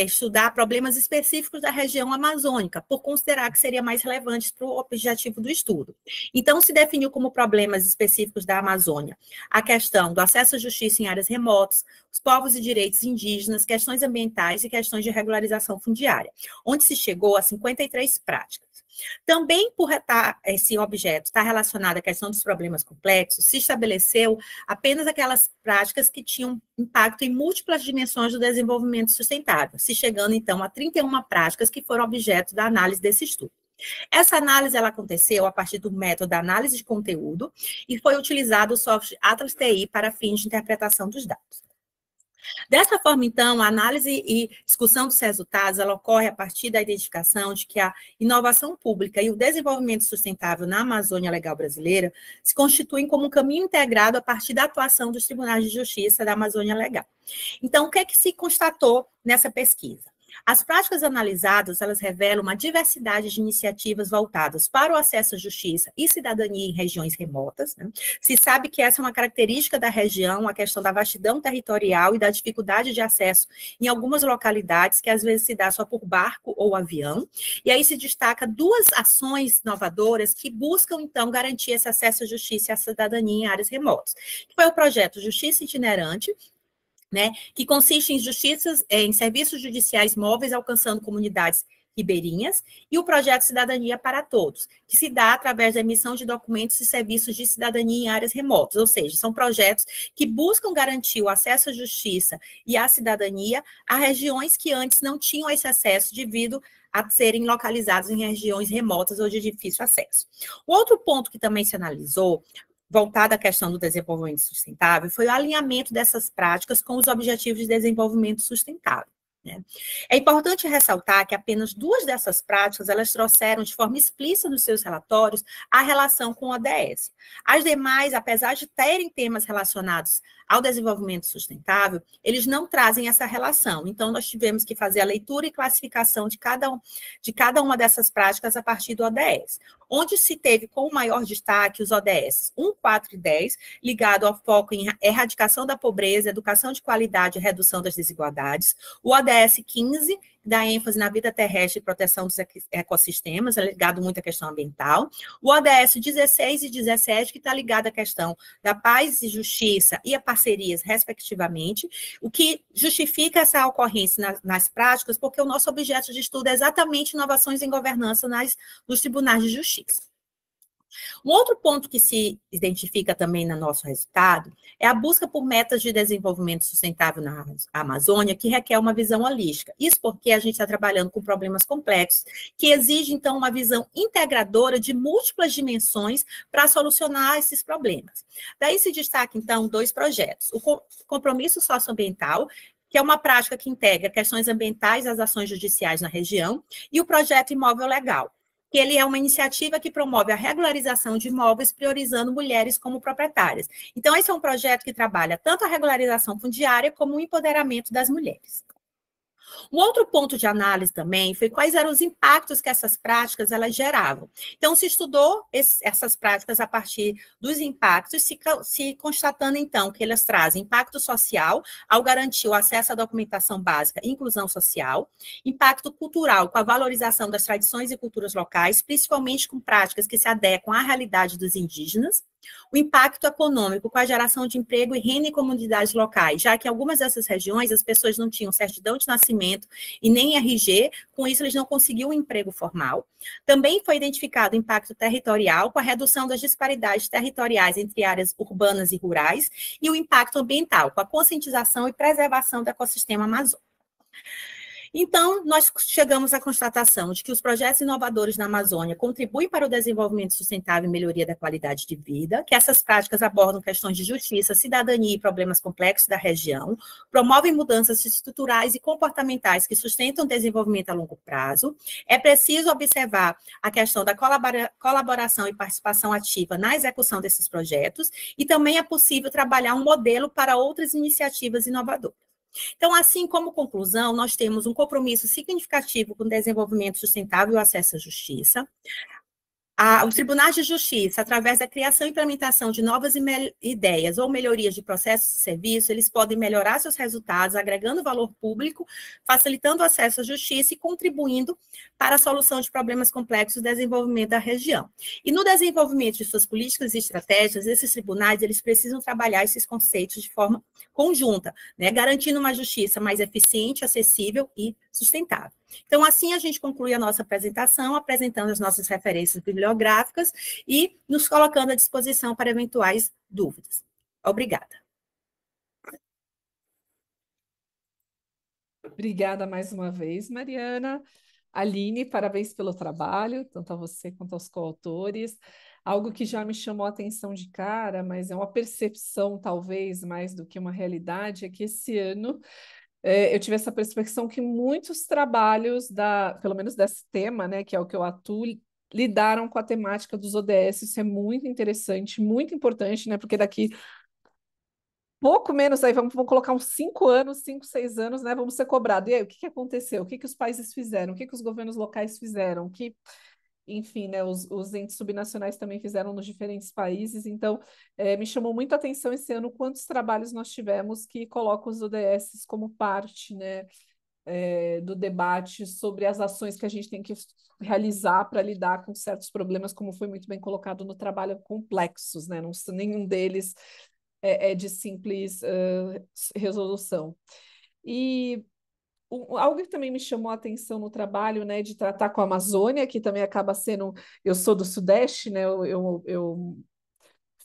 estudar problemas específicos da região amazônica, por considerar que seria mais relevante para o objetivo do estudo. Então, se definiu como problemas específicos da Amazônia a questão do acesso à justiça em áreas remotas, os povos e direitos indígenas, questões ambientais e questões de regularização fundiária, onde se chegou a 53 práticas. Também por esse objeto estar relacionado à questão dos problemas complexos, se estabeleceu apenas aquelas práticas que tinham impacto em múltiplas dimensões do desenvolvimento sustentável, se chegando então a 31 práticas que foram objeto da análise desse estudo. Essa análise ela aconteceu a partir do método da análise de conteúdo e foi utilizado o software Atlas TI para fins de interpretação dos dados. Dessa forma, então, a análise e discussão dos resultados ela ocorre a partir da identificação de que a inovação pública e o desenvolvimento sustentável na Amazônia Legal brasileira se constituem como um caminho integrado a partir da atuação dos tribunais de justiça da Amazônia Legal. Então, o que é que se constatou nessa pesquisa? As práticas analisadas, elas revelam uma diversidade de iniciativas voltadas para o acesso à justiça e cidadania em regiões remotas, né? Se sabe que essa é uma característica da região, a questão da vastidão territorial e da dificuldade de acesso em algumas localidades, que às vezes se dá só por barco ou avião. E aí se destaca duas ações inovadoras que buscam, então, garantir esse acesso à justiça e à cidadania em áreas remotas. Que foi o projeto Justiça Itinerante, né, que consiste em serviços judiciais móveis alcançando comunidades ribeirinhas, e o projeto Cidadania para Todos, que se dá através da emissão de documentos e serviços de cidadania em áreas remotas, ou seja, são projetos que buscam garantir o acesso à justiça e à cidadania a regiões que antes não tinham esse acesso devido a serem localizados em regiões remotas ou de difícil acesso. O outro ponto que também se analisou, voltada à questão do desenvolvimento sustentável, foi o alinhamento dessas práticas com os Objetivos de Desenvolvimento Sustentável, né? É importante ressaltar que apenas 2 dessas práticas, elas trouxeram de forma explícita nos seus relatórios a relação com o ODS. As demais, apesar de terem temas relacionados ao desenvolvimento sustentável, eles não trazem essa relação. Então, nós tivemos que fazer a leitura e classificação de cada uma dessas práticas a partir do ODS, onde se teve como maior destaque os ODS 1, 4 e 10, ligado ao foco em erradicação da pobreza, educação de qualidade e redução das desigualdades, o ODS 15, dá ênfase na vida terrestre e proteção dos ecossistemas, é ligado muito à questão ambiental, o ODS 16 e 17, que está ligado à questão da paz e justiça e a parcerias, respectivamente, o que justifica essa ocorrência nas práticas, porque o nosso objeto de estudo é exatamente inovações em governança nos tribunais de justiça. Um outro ponto que se identifica também no nosso resultado é a busca por metas de desenvolvimento sustentável na Amazônia, que requer uma visão holística. Isso porque a gente está trabalhando com problemas complexos, que exigem, então, uma visão integradora de múltiplas dimensões para solucionar esses problemas. Daí se destaca, então, 2 projetos. O compromisso socioambiental, que é uma prática que integra questões ambientais às ações judiciais na região, e o projeto Imóvel Legal, que ele é uma iniciativa que promove a regularização de imóveis, priorizando mulheres como proprietárias. Então, esse é um projeto que trabalha tanto a regularização fundiária como o empoderamento das mulheres. Um outro ponto de análise também foi quais eram os impactos que essas práticas elas geravam. Então, se estudou essas práticas a partir dos impactos, se constatando, então, que elas trazem impacto social, ao garantir o acesso à documentação básica e inclusão social, impacto cultural, com a valorização das tradições e culturas locais, principalmente com práticas que se adequam à realidade dos indígenas, o impacto econômico com a geração de emprego e renda em comunidades locais, já que em algumas dessas regiões as pessoas não tinham certidão de nascimento e nem RG, com isso eles não conseguiam um emprego formal. Também foi identificado o impacto territorial com a redução das disparidades territoriais entre áreas urbanas e rurais e o impacto ambiental, com a conscientização e preservação do ecossistema amazônico. Então, nós chegamos à constatação de que os projetos inovadores na Amazônia contribuem para o desenvolvimento sustentável e melhoria da qualidade de vida, que essas práticas abordam questões de justiça, cidadania e problemas complexos da região, promovem mudanças estruturais e comportamentais que sustentam o desenvolvimento a longo prazo. É preciso observar a questão da colaboração e participação ativa na execução desses projetos, e também é possível trabalhar um modelo para outras iniciativas inovadoras. Então, assim como conclusão, nós temos um compromisso significativo com o desenvolvimento sustentável e o acesso à justiça. Os tribunais de justiça, através da criação e implementação de novas ideias ou melhorias de processos e serviços, eles podem melhorar seus resultados, agregando valor público, facilitando o acesso à justiça e contribuindo para a solução de problemas complexos do desenvolvimento da região. E no desenvolvimento de suas políticas e estratégias, esses tribunais eles precisam trabalhar esses conceitos de forma conjunta, né, garantindo uma justiça mais eficiente, acessível e sustentável. Então, assim a gente conclui a nossa apresentação, apresentando as nossas referências bibliográficas e nos colocando à disposição para eventuais dúvidas. Obrigada. Obrigada mais uma vez, Mariana. Aline, parabéns pelo trabalho, tanto a você quanto aos coautores. Algo que já me chamou a atenção de cara, mas é uma percepção, talvez, mais do que uma realidade, é que esse ano eu tive essa percepção que muitos trabalhos, pelo menos desse tema, né, que é o que eu atuo, lidaram com a temática dos ODS. Isso é muito interessante, muito importante, né, porque daqui pouco menos, aí vamos colocar uns 5 anos, 5, 6 anos, né? Vamos ser cobrados. E aí, o que que aconteceu? O que que os países fizeram? O que que os governos locais fizeram? Enfim, né? Os entes subnacionais também fizeram nos diferentes países. Então, me chamou muito a atenção esse ano quantos trabalhos nós tivemos que colocam os ODS como parte, né? Do debate sobre as ações que a gente tem que realizar para lidar com certos problemas, como foi muito bem colocado no trabalho, complexos, né? Não, nenhum deles é de simples resolução. E algo que também me chamou a atenção no trabalho, né, de tratar com a Amazônia, que também acaba sendo. Eu sou do Sudeste, né? Eu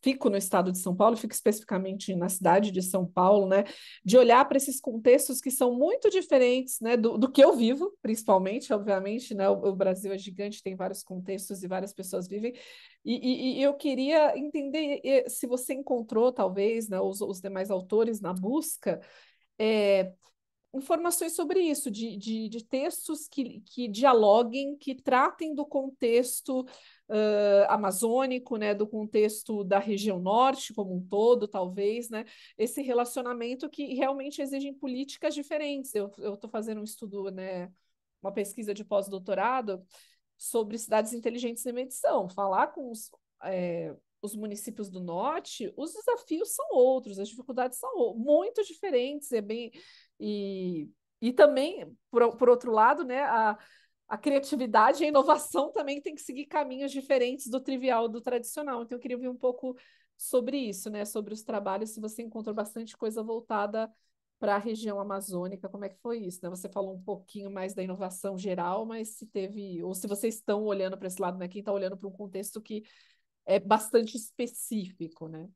fico no estado de São Paulo, fico especificamente na cidade de São Paulo, né, de olhar para esses contextos que são muito diferentes, né, do que eu vivo, principalmente, obviamente, né, o Brasil é gigante, tem vários contextos e várias pessoas vivem, e eu queria entender se você encontrou, talvez, né, os demais autores na busca, informações sobre isso, de textos que dialoguem, que tratem do contexto amazônico, né, do contexto da região norte como um todo, talvez, né, esse relacionamento que realmente exigem políticas diferentes. Eu estou fazendo um estudo, né, uma pesquisa de pós-doutorado sobre cidades inteligentes em medição, falar com os municípios do norte, os desafios são outros, as dificuldades são muito diferentes, e, e também, por outro lado, né, a criatividade e a inovação também tem que seguir caminhos diferentes do trivial, do tradicional. Então, eu queria ouvir um pouco sobre isso, né, sobre os trabalhos, se você encontrou bastante coisa voltada para a região amazônica, como é que foi isso, né? Você falou um pouquinho mais da inovação geral, mas se teve, ou se vocês estão olhando para esse lado, né? Quem está olhando para um contexto que é bastante específico, né?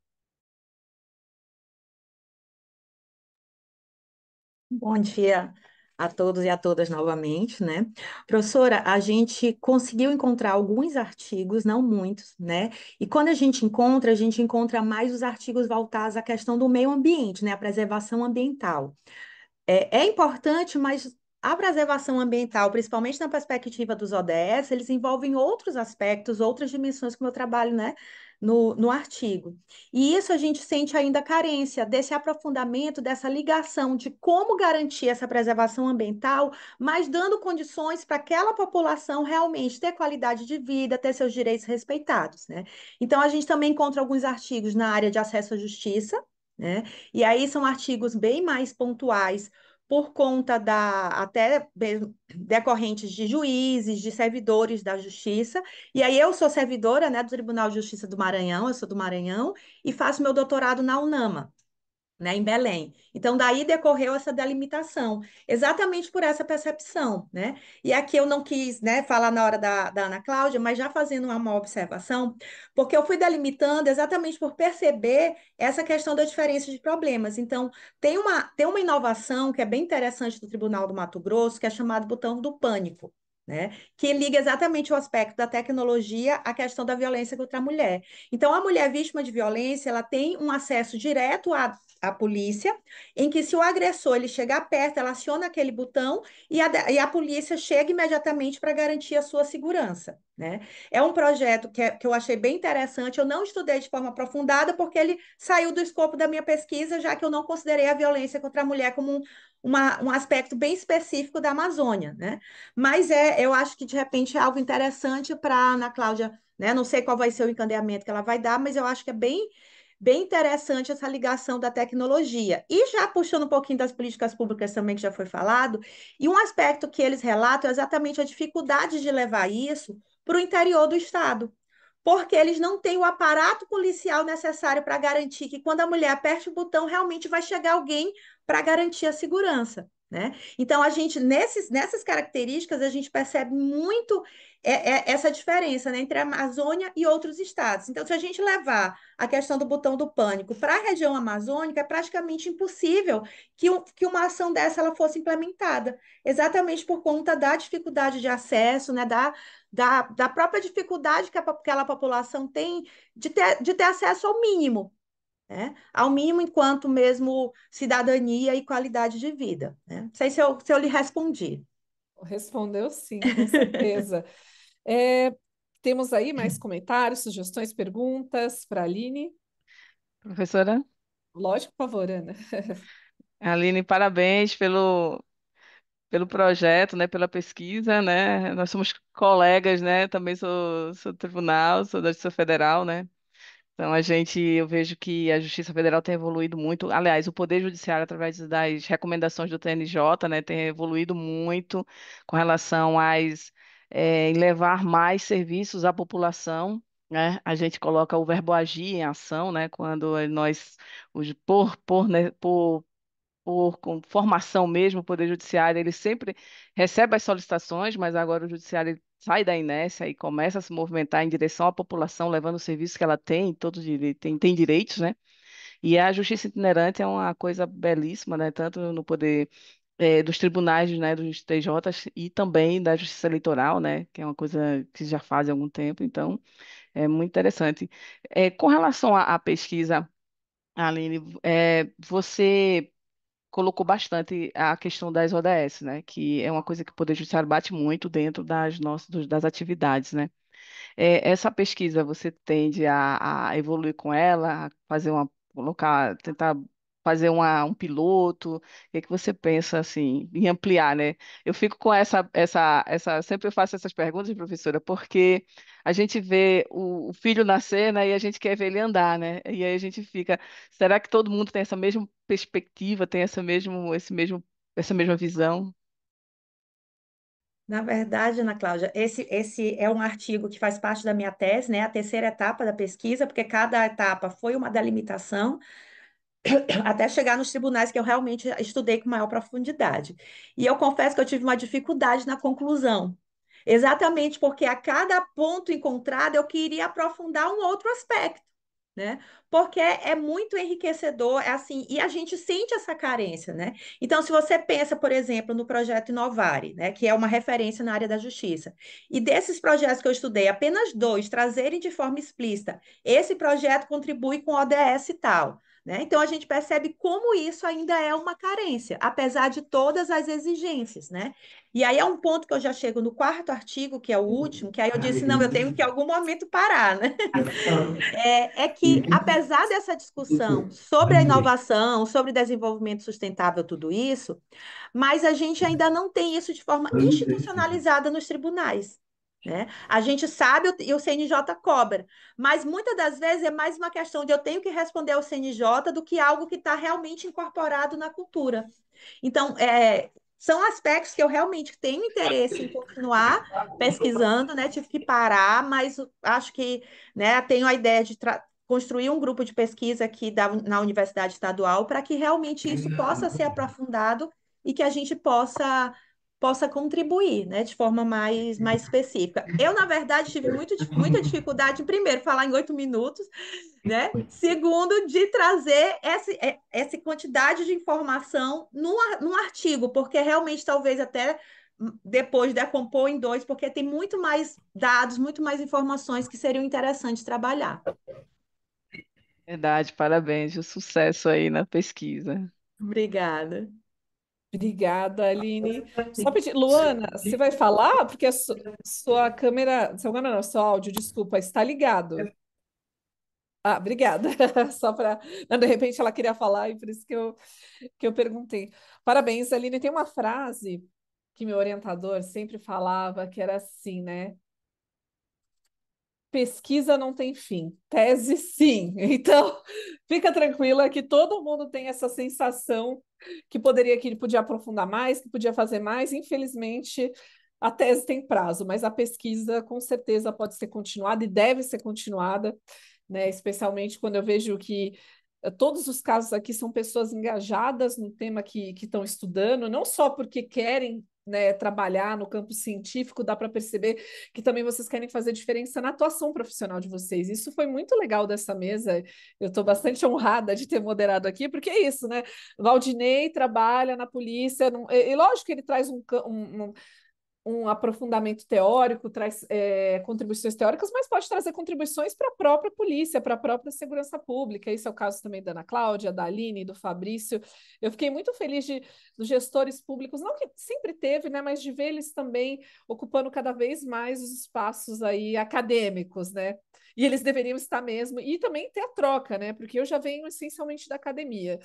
Bom dia a todos e a todas novamente, né? Professora, a gente conseguiu encontrar alguns artigos, não muitos, né? E quando a gente encontra mais os artigos voltados à questão do meio ambiente, né? A preservação ambiental. É importante, mas a preservação ambiental, principalmente na perspectiva dos ODS, eles envolvem outros aspectos, outras dimensões que o meu trabalho, né, no artigo. E isso a gente sente ainda carência desse aprofundamento, dessa ligação de como garantir essa preservação ambiental, mas dando condições para aquela população realmente ter qualidade de vida, ter seus direitos respeitados, né? Então, a gente também encontra alguns artigos na área de acesso à justiça, né? E aí são artigos bem mais pontuais por conta até decorrentes de juízes, de servidores da justiça. E aí eu sou servidora, né, do Tribunal de Justiça do Maranhão, eu sou do Maranhão, e faço meu doutorado na UNAMA, né, em Belém. Então, daí decorreu essa delimitação, exatamente por essa percepção, né? E aqui eu não quis, né, falar na hora da Ana Cláudia, mas já fazendo uma observação, porque eu fui delimitando exatamente por perceber essa questão da diferença de problemas. Então, tem uma inovação que é bem interessante do Tribunal do Mato Grosso, que é chamado botão do pânico, né? Que liga exatamente o aspecto da tecnologia à questão da violência contra a mulher. Então, a mulher vítima de violência, ela tem um acesso direto à polícia, em que se o agressor ele chegar perto, ela aciona aquele botão e a polícia chega imediatamente para garantir a sua segurança, né? É um projeto que eu achei bem interessante, eu não estudei de forma aprofundada, porque ele saiu do escopo da minha pesquisa, já que eu não considerei a violência contra a mulher como um aspecto bem específico da Amazônia, né? Mas eu acho que de repente é algo interessante para a Ana Cláudia, né? Não sei qual vai ser o encadeamento que ela vai dar, mas eu acho que é bem interessante essa ligação da tecnologia. E já puxando um pouquinho das políticas públicas também, que já foi falado, e um aspecto que eles relatam é exatamente a dificuldade de levar isso para o interior do Estado, porque eles não têm o aparato policial necessário para garantir que quando a mulher aperte o botão, realmente vai chegar alguém para garantir a segurança, né? Então, nessas características, a gente percebe muito essa diferença, né, entre a Amazônia e outros estados. Então, se a gente levar a questão do botão do pânico para a região amazônica, é praticamente impossível que uma ação dessa ela fosse implementada, exatamente por conta da dificuldade de acesso, né, da própria dificuldade que aquela população tem de ter acesso ao mínimo, né? Ao mínimo enquanto mesmo cidadania e qualidade de vida, né? Não sei se eu lhe respondi. Respondeu sim, com certeza. Temos aí mais comentários, sugestões, perguntas para a Aline? Professora? Lógico, por favor, Ana. Aline, parabéns pelo projeto, né, pela pesquisa, né? Nós somos colegas, né? Também sou do tribunal, sou da Justiça Federal, né? Então, eu vejo que a Justiça Federal tem evoluído muito. Aliás, o Poder Judiciário, através das recomendações do TNJ, né, tem evoluído muito com relação em levar mais serviços à população, né? A gente coloca o verbo agir em ação, né, quando nós, com formação mesmo, o Poder Judiciário, ele sempre recebe as solicitações, mas agora o Judiciário sai da inércia e começa a se movimentar em direção à população, levando o serviço que ela tem, tem direitos, né? E a justiça itinerante é uma coisa belíssima, né? Tanto no poder dos tribunais, né, dos TJs e também da justiça eleitoral, né? Que é uma coisa que já faz há algum tempo, então é muito interessante. Com relação à pesquisa, Aline, você colocou bastante a questão das ODS, né? Que é uma coisa que o Poder Judiciário bate muito dentro das atividades, né? Essa pesquisa, você tende a evoluir com ela, a tentar fazer um piloto? O que é que você pensa, assim, em ampliar, né? Eu fico com sempre eu faço essas perguntas, professora, porque a gente vê o filho nascer, né, e a gente quer ver ele andar, né? E aí a gente fica, será que todo mundo tem essa mesma perspectiva, tem essa mesma visão? Na verdade, Ana Cláudia, esse é um artigo que faz parte da minha tese, né? A terceira etapa da pesquisa, porque cada etapa foi uma delimitação até chegar nos tribunais que eu realmente estudei com maior profundidade. E eu confesso que eu tive uma dificuldade na conclusão, exatamente porque a cada ponto encontrado eu queria aprofundar um outro aspecto, né? Porque é muito enriquecedor, é assim, e a gente sente essa carência, né? Então, se você pensa, por exemplo, no projeto Inovare, né, que é uma referência na área da justiça, e desses projetos que eu estudei, apenas dois trazerem de forma explícita, esse projeto contribui com ODS e tal, né? Então, a gente percebe como isso ainda é uma carência, apesar de todas as exigências, né? E aí é um ponto que eu já chego no quarto artigo, que é o último, que aí eu disse, não, eu tenho que em algum momento parar, né? É que, apesar dessa discussão sobre a inovação, sobre desenvolvimento sustentável, tudo isso, mas a gente ainda não tem isso de forma institucionalizada nos tribunais, né? A gente sabe e o CNJ cobra, mas muitas das vezes é mais uma questão de eu tenho que responder ao CNJ do que algo que está realmente incorporado na cultura. Então, são aspectos que eu realmente tenho interesse em continuar pesquisando, né? Tive que parar, mas acho que, né, tenho a ideia de construir um grupo de pesquisa aqui na Universidade Estadual para que realmente isso possa ser aprofundado e que a gente possa contribuir, né, de forma mais específica. Eu, na verdade, tive muita dificuldade, em primeiro, falar em 8 minutos, né? Segundo, de trazer essa quantidade de informação num artigo, porque realmente talvez até depois decompor em dois, porque tem muito mais dados, muito mais informações que seriam interessantes trabalhar. Verdade, parabéns, o sucesso aí na pesquisa. Obrigada. Obrigada, Aline. Só pedir, Luana, você vai falar? Porque sua câmera, não, seu áudio, desculpa, está ligado. Ah, obrigada. Só para. De repente ela queria falar e por isso que eu perguntei. Parabéns, Aline. Tem uma frase que meu orientador sempre falava que era assim, né? Pesquisa não tem fim, tese sim. Então, fica tranquila que todo mundo tem essa sensação que ele podia aprofundar mais, que podia fazer mais. Infelizmente, a tese tem prazo, mas a pesquisa com certeza pode ser continuada e deve ser continuada, né? Especialmente quando eu vejo que todos os casos aqui são pessoas engajadas no tema que estão estudando, não só porque querem, né, trabalhar no campo científico, dá para perceber que também vocês querem fazer diferença na atuação profissional de vocês. Isso foi muito legal dessa mesa. Eu estou bastante honrada de ter moderado aqui, porque é isso, né? Valdinei trabalha na polícia, e lógico que ele traz um aprofundamento teórico, traz contribuições teóricas, mas pode trazer contribuições para a própria polícia, para a própria segurança pública. Esse é o caso também da Ana Cláudia, da Aline, do Fabrício. Eu fiquei muito feliz dos gestores públicos, não que sempre teve, né, mas de ver eles também ocupando cada vez mais os espaços aí acadêmicos, né? e eles deveriam estar mesmo, e também ter a troca, né? Porque eu já venho essencialmente da academia.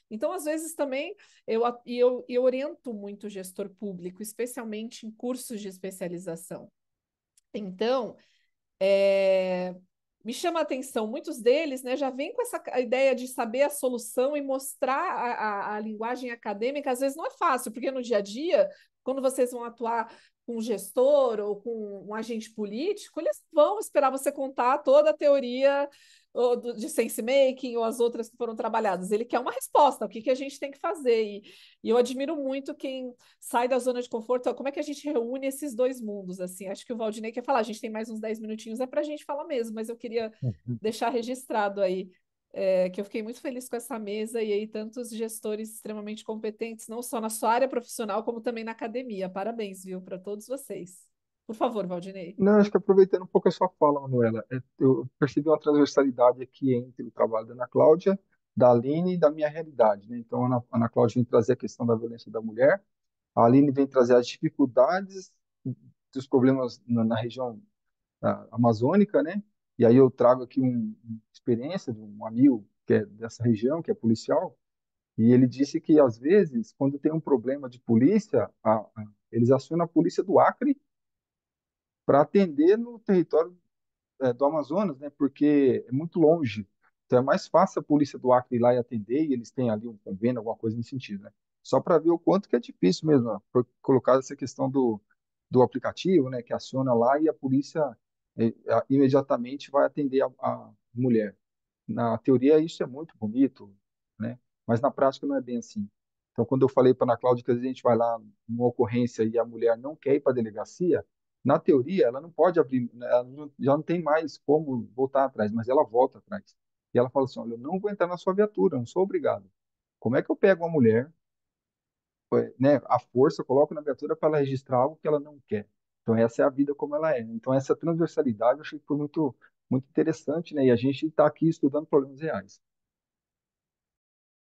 Então, às vezes também eu oriento muito o gestor público, especialmente em cursos de especialização. Então, me chama a atenção, muitos deles, né, já vêm com essa ideia de saber a solução e mostrar a linguagem acadêmica, às vezes não é fácil, porque no dia a dia, quando vocês vão atuar com um gestor ou com um agente político, eles vão esperar você contar toda a teoria de sense-making ou as outras que foram trabalhadas. Ele quer uma resposta, o que a gente tem que fazer. E eu admiro muito quem sai da zona de conforto. Como é que a gente reúne esses dois mundos? Assim, acho que o Valdinei quer falar, a gente tem mais uns 10 minutinhos, é para a gente falar mesmo, mas eu queria deixar registrado aí que eu fiquei muito feliz com essa mesa e aí tantos gestores extremamente competentes, não só na sua área profissional, como também na academia. Parabéns, viu, para todos vocês. Por favor, Valdinei. Não, acho que aproveitando um pouco a sua fala, Manuela, eu percebi uma transversalidade aqui entre o trabalho da Ana Cláudia, da Aline e da minha realidade, né? Então, a Ana Cláudia vem trazer a questão da violência da mulher, a Aline vem trazer as dificuldades dos problemas na região amazônica, né? E aí eu trago aqui uma experiência de um amigo que é dessa região, que é policial, e ele disse que, às vezes, quando tem um problema de polícia, eles acionam a polícia do Acre para atender no território do Amazonas, né? Porque é muito longe. Então é mais fácil a polícia do Acre ir lá e atender, e eles têm ali um convênio, alguma coisa nesse sentido, né? Só para ver o quanto que é difícil mesmo, ó, por colocar essa questão do aplicativo, né? Que aciona lá e a polícia imediatamente vai atender a mulher. Na teoria isso é muito bonito, né? Mas na prática não é bem assim. Então, quando eu falei para a Ana Cláudia que às vezes a gente vai lá numa ocorrência e a mulher não quer ir para a delegacia, na teoria ela não pode abrir, já não tem mais como voltar atrás, mas ela volta atrás. E ela fala assim: olha, eu não vou entrar na sua viatura, eu não sou obrigado. Como é que eu pego uma mulher, né, à força, coloco na viatura para ela registrar algo que ela não quer? Então, essa é a vida como ela é. Então, essa transversalidade eu achei que foi muito, muito interessante, né? E a gente está aqui estudando problemas reais.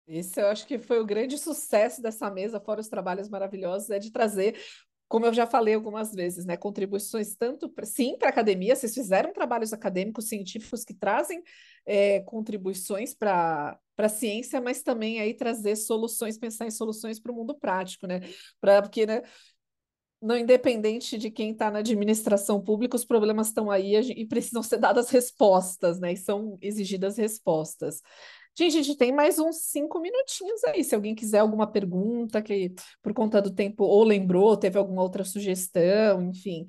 Esse eu acho que foi o grande sucesso dessa mesa, fora os trabalhos maravilhosos, é de trazer, como eu já falei algumas vezes, né, contribuições tanto, sim, para a academia, vocês fizeram trabalhos acadêmicos, científicos que trazem contribuições para a ciência, mas também aí trazer soluções, pensar em soluções para o mundo prático, né? Porque, né, não independente de quem está na administração pública, os problemas estão aí e precisam ser dadas respostas, né? E são exigidas respostas. Gente, a gente tem mais uns 5 minutinhos aí. Se alguém quiser alguma pergunta que por conta do tempo ou lembrou, teve alguma outra sugestão, enfim,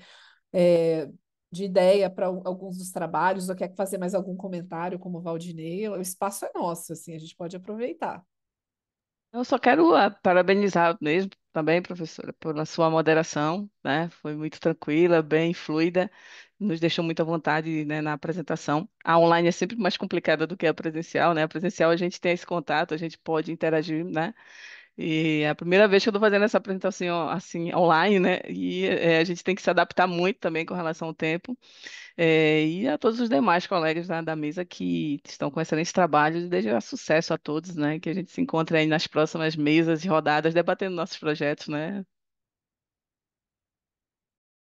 de ideia para alguns dos trabalhos, ou quer fazer mais algum comentário, como o Valdinei, o espaço é nosso, assim, a gente pode aproveitar. Eu só quero parabenizar mesmo também, professora, pela sua moderação, né? Foi muito tranquila, bem fluida, nos deixou muito à vontade, né, na apresentação. A online é sempre mais complicada do que a presencial, né? A presencial a gente tem esse contato, a gente pode interagir, né? E é a primeira vez que eu estou fazendo essa apresentação assim online, né? E a gente tem que se adaptar muito também com relação ao tempo. E a todos os demais colegas da mesa que estão com excelentes trabalhos, e desejar sucesso a todos, né? Que a gente se encontre aí nas próximas mesas e rodadas debatendo nossos projetos, né?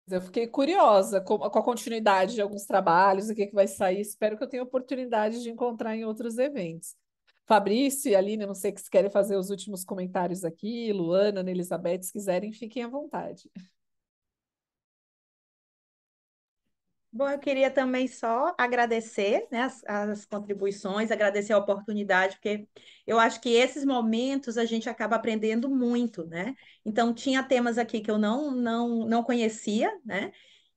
Eu fiquei curiosa com a continuidade de alguns trabalhos, o que vai sair. Espero que eu tenha oportunidade de encontrar em outros eventos. Fabrício e Aline, eu não sei se querem fazer os últimos comentários aqui, Luana, Ana Elizabeth, se quiserem, fiquem à vontade. Bom, eu queria também só agradecer, né, as contribuições, agradecer a oportunidade, porque eu acho que esses momentos a gente acaba aprendendo muito, né? Então, tinha temas aqui que eu não conhecia, né?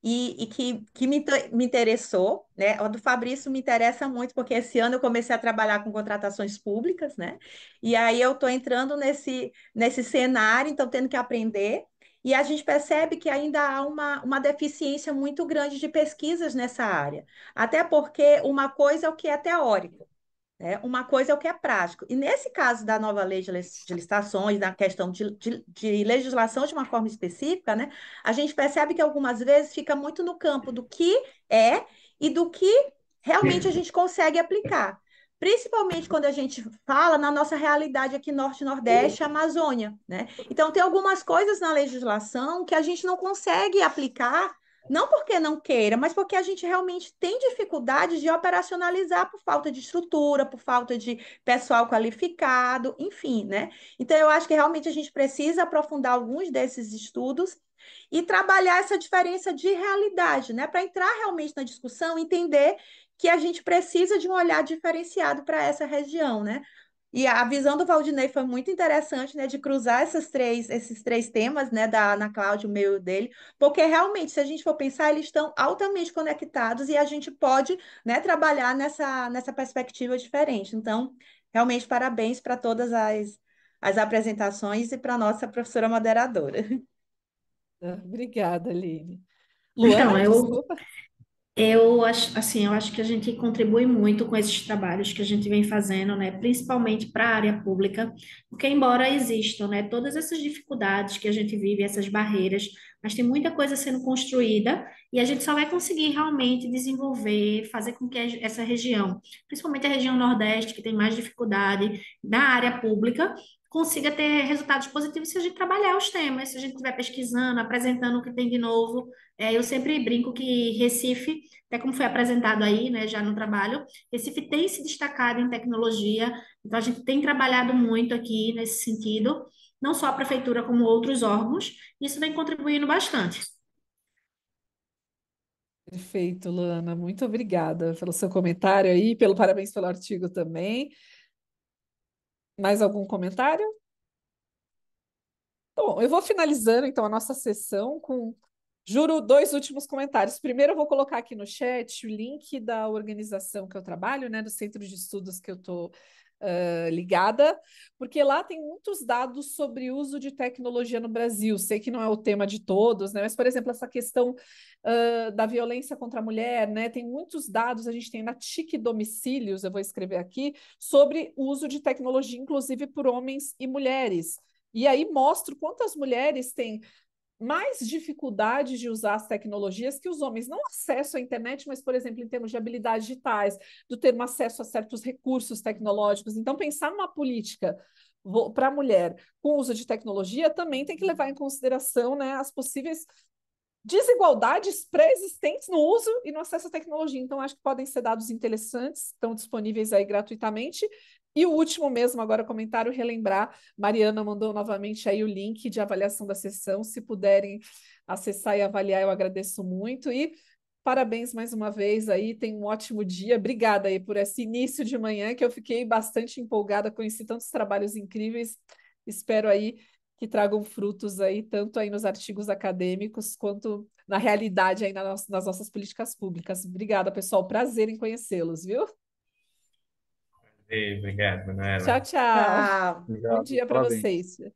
E que me interessou, né? O do Fabrício me interessa muito, porque esse ano eu comecei a trabalhar com contratações públicas, né? E aí eu estou entrando nesse cenário, então tendo que aprender. E a gente percebe que ainda há uma deficiência muito grande de pesquisas nessa área. Até porque uma coisa é o que é teórico, né? Uma coisa é o que é prático. E nesse caso da nova lei de licitações, na questão de legislação de uma forma específica, né? A gente percebe que algumas vezes fica muito no campo do que é e do que realmente a gente consegue aplicar. Principalmente quando a gente fala na nossa realidade aqui Norte, Nordeste, Amazônia, né? Então, tem algumas coisas na legislação que a gente não consegue aplicar Não porque não queira, mas porque a gente realmente tem dificuldade de operacionalizar por falta de estrutura, por falta de pessoal qualificado, enfim, né? Então, eu acho que realmente a gente precisa aprofundar alguns desses estudos e trabalhar essa diferença de realidade, né? Para entrar realmente na discussão, entender que a gente precisa de um olhar diferenciado para essa região, né? E a visão do Valdinei foi muito interessante, né, de cruzar esses três temas, né, da Ana Cláudia, o meu e o dele, porque realmente, se a gente for pensar, eles estão altamente conectados e a gente pode, né, trabalhar nessa perspectiva diferente. Então, realmente, parabéns para todas as apresentações e para a nossa professora moderadora. Obrigada, Aline. Então, Luana, desculpa. eu acho, assim, eu acho que a gente contribui muito com esses trabalhos que a gente vem fazendo, né, principalmente para a área pública, porque embora existam, né, todas essas dificuldades que a gente vive, essas barreiras, mas tem muita coisa sendo construída e a gente só vai conseguir realmente desenvolver, fazer com que essa região, principalmente a região Nordeste, que tem mais dificuldade na área pública, consiga ter resultados positivos se a gente trabalhar os temas, se a gente estiver pesquisando, apresentando o que tem de novo. Eu sempre brinco que Recife, até como foi apresentado aí, né, já no trabalho, Recife tem se destacado em tecnologia, então a gente tem trabalhado muito aqui nesse sentido, não só a prefeitura, como outros órgãos, e isso vem contribuindo bastante. Perfeito, Luana. Muito obrigada pelo seu comentário aí, pelo parabéns pelo artigo também. Mais algum comentário? Bom, eu vou finalizando então a nossa sessão com, juro, dois últimos comentários. Primeiro, eu vou colocar aqui no chat o link da organização que eu trabalho, né, do centro de estudos que eu estou ligada, porque lá tem muitos dados sobre uso de tecnologia no Brasil. Sei que não é o tema de todos, né, mas, por exemplo, essa questão da violência contra a mulher, né, tem muitos dados, a gente tem na TIC Domicílios, eu vou escrever aqui, sobre o uso de tecnologia, inclusive por homens e mulheres. E aí mostro quantas mulheres têm mais dificuldade de usar as tecnologias que os homens. Não acesso à internet, mas, por exemplo, em termos de habilidades digitais, do ter um acesso a certos recursos tecnológicos. Então, pensar numa política para a mulher com uso de tecnologia também tem que levar em consideração, né, as possíveis desigualdades pré-existentes no uso e no acesso à tecnologia. Então, acho que podem ser dados interessantes, estão disponíveis aí gratuitamente. E o último mesmo, agora comentário, relembrar, Mariana mandou novamente aí o link de avaliação da sessão, se puderem acessar e avaliar, eu agradeço muito, e parabéns mais uma vez aí, tenha um ótimo dia, obrigada aí por esse início de manhã, que eu fiquei bastante empolgada, conheci tantos trabalhos incríveis, espero aí que tragam frutos aí, tanto aí nos artigos acadêmicos, quanto na realidade aí nas nossas políticas públicas. Obrigada, pessoal, prazer em conhecê-los, viu? Obrigado, Manuela. Tchau, tchau. Tchau. Bom Obrigado, dia para parabéns. vocês.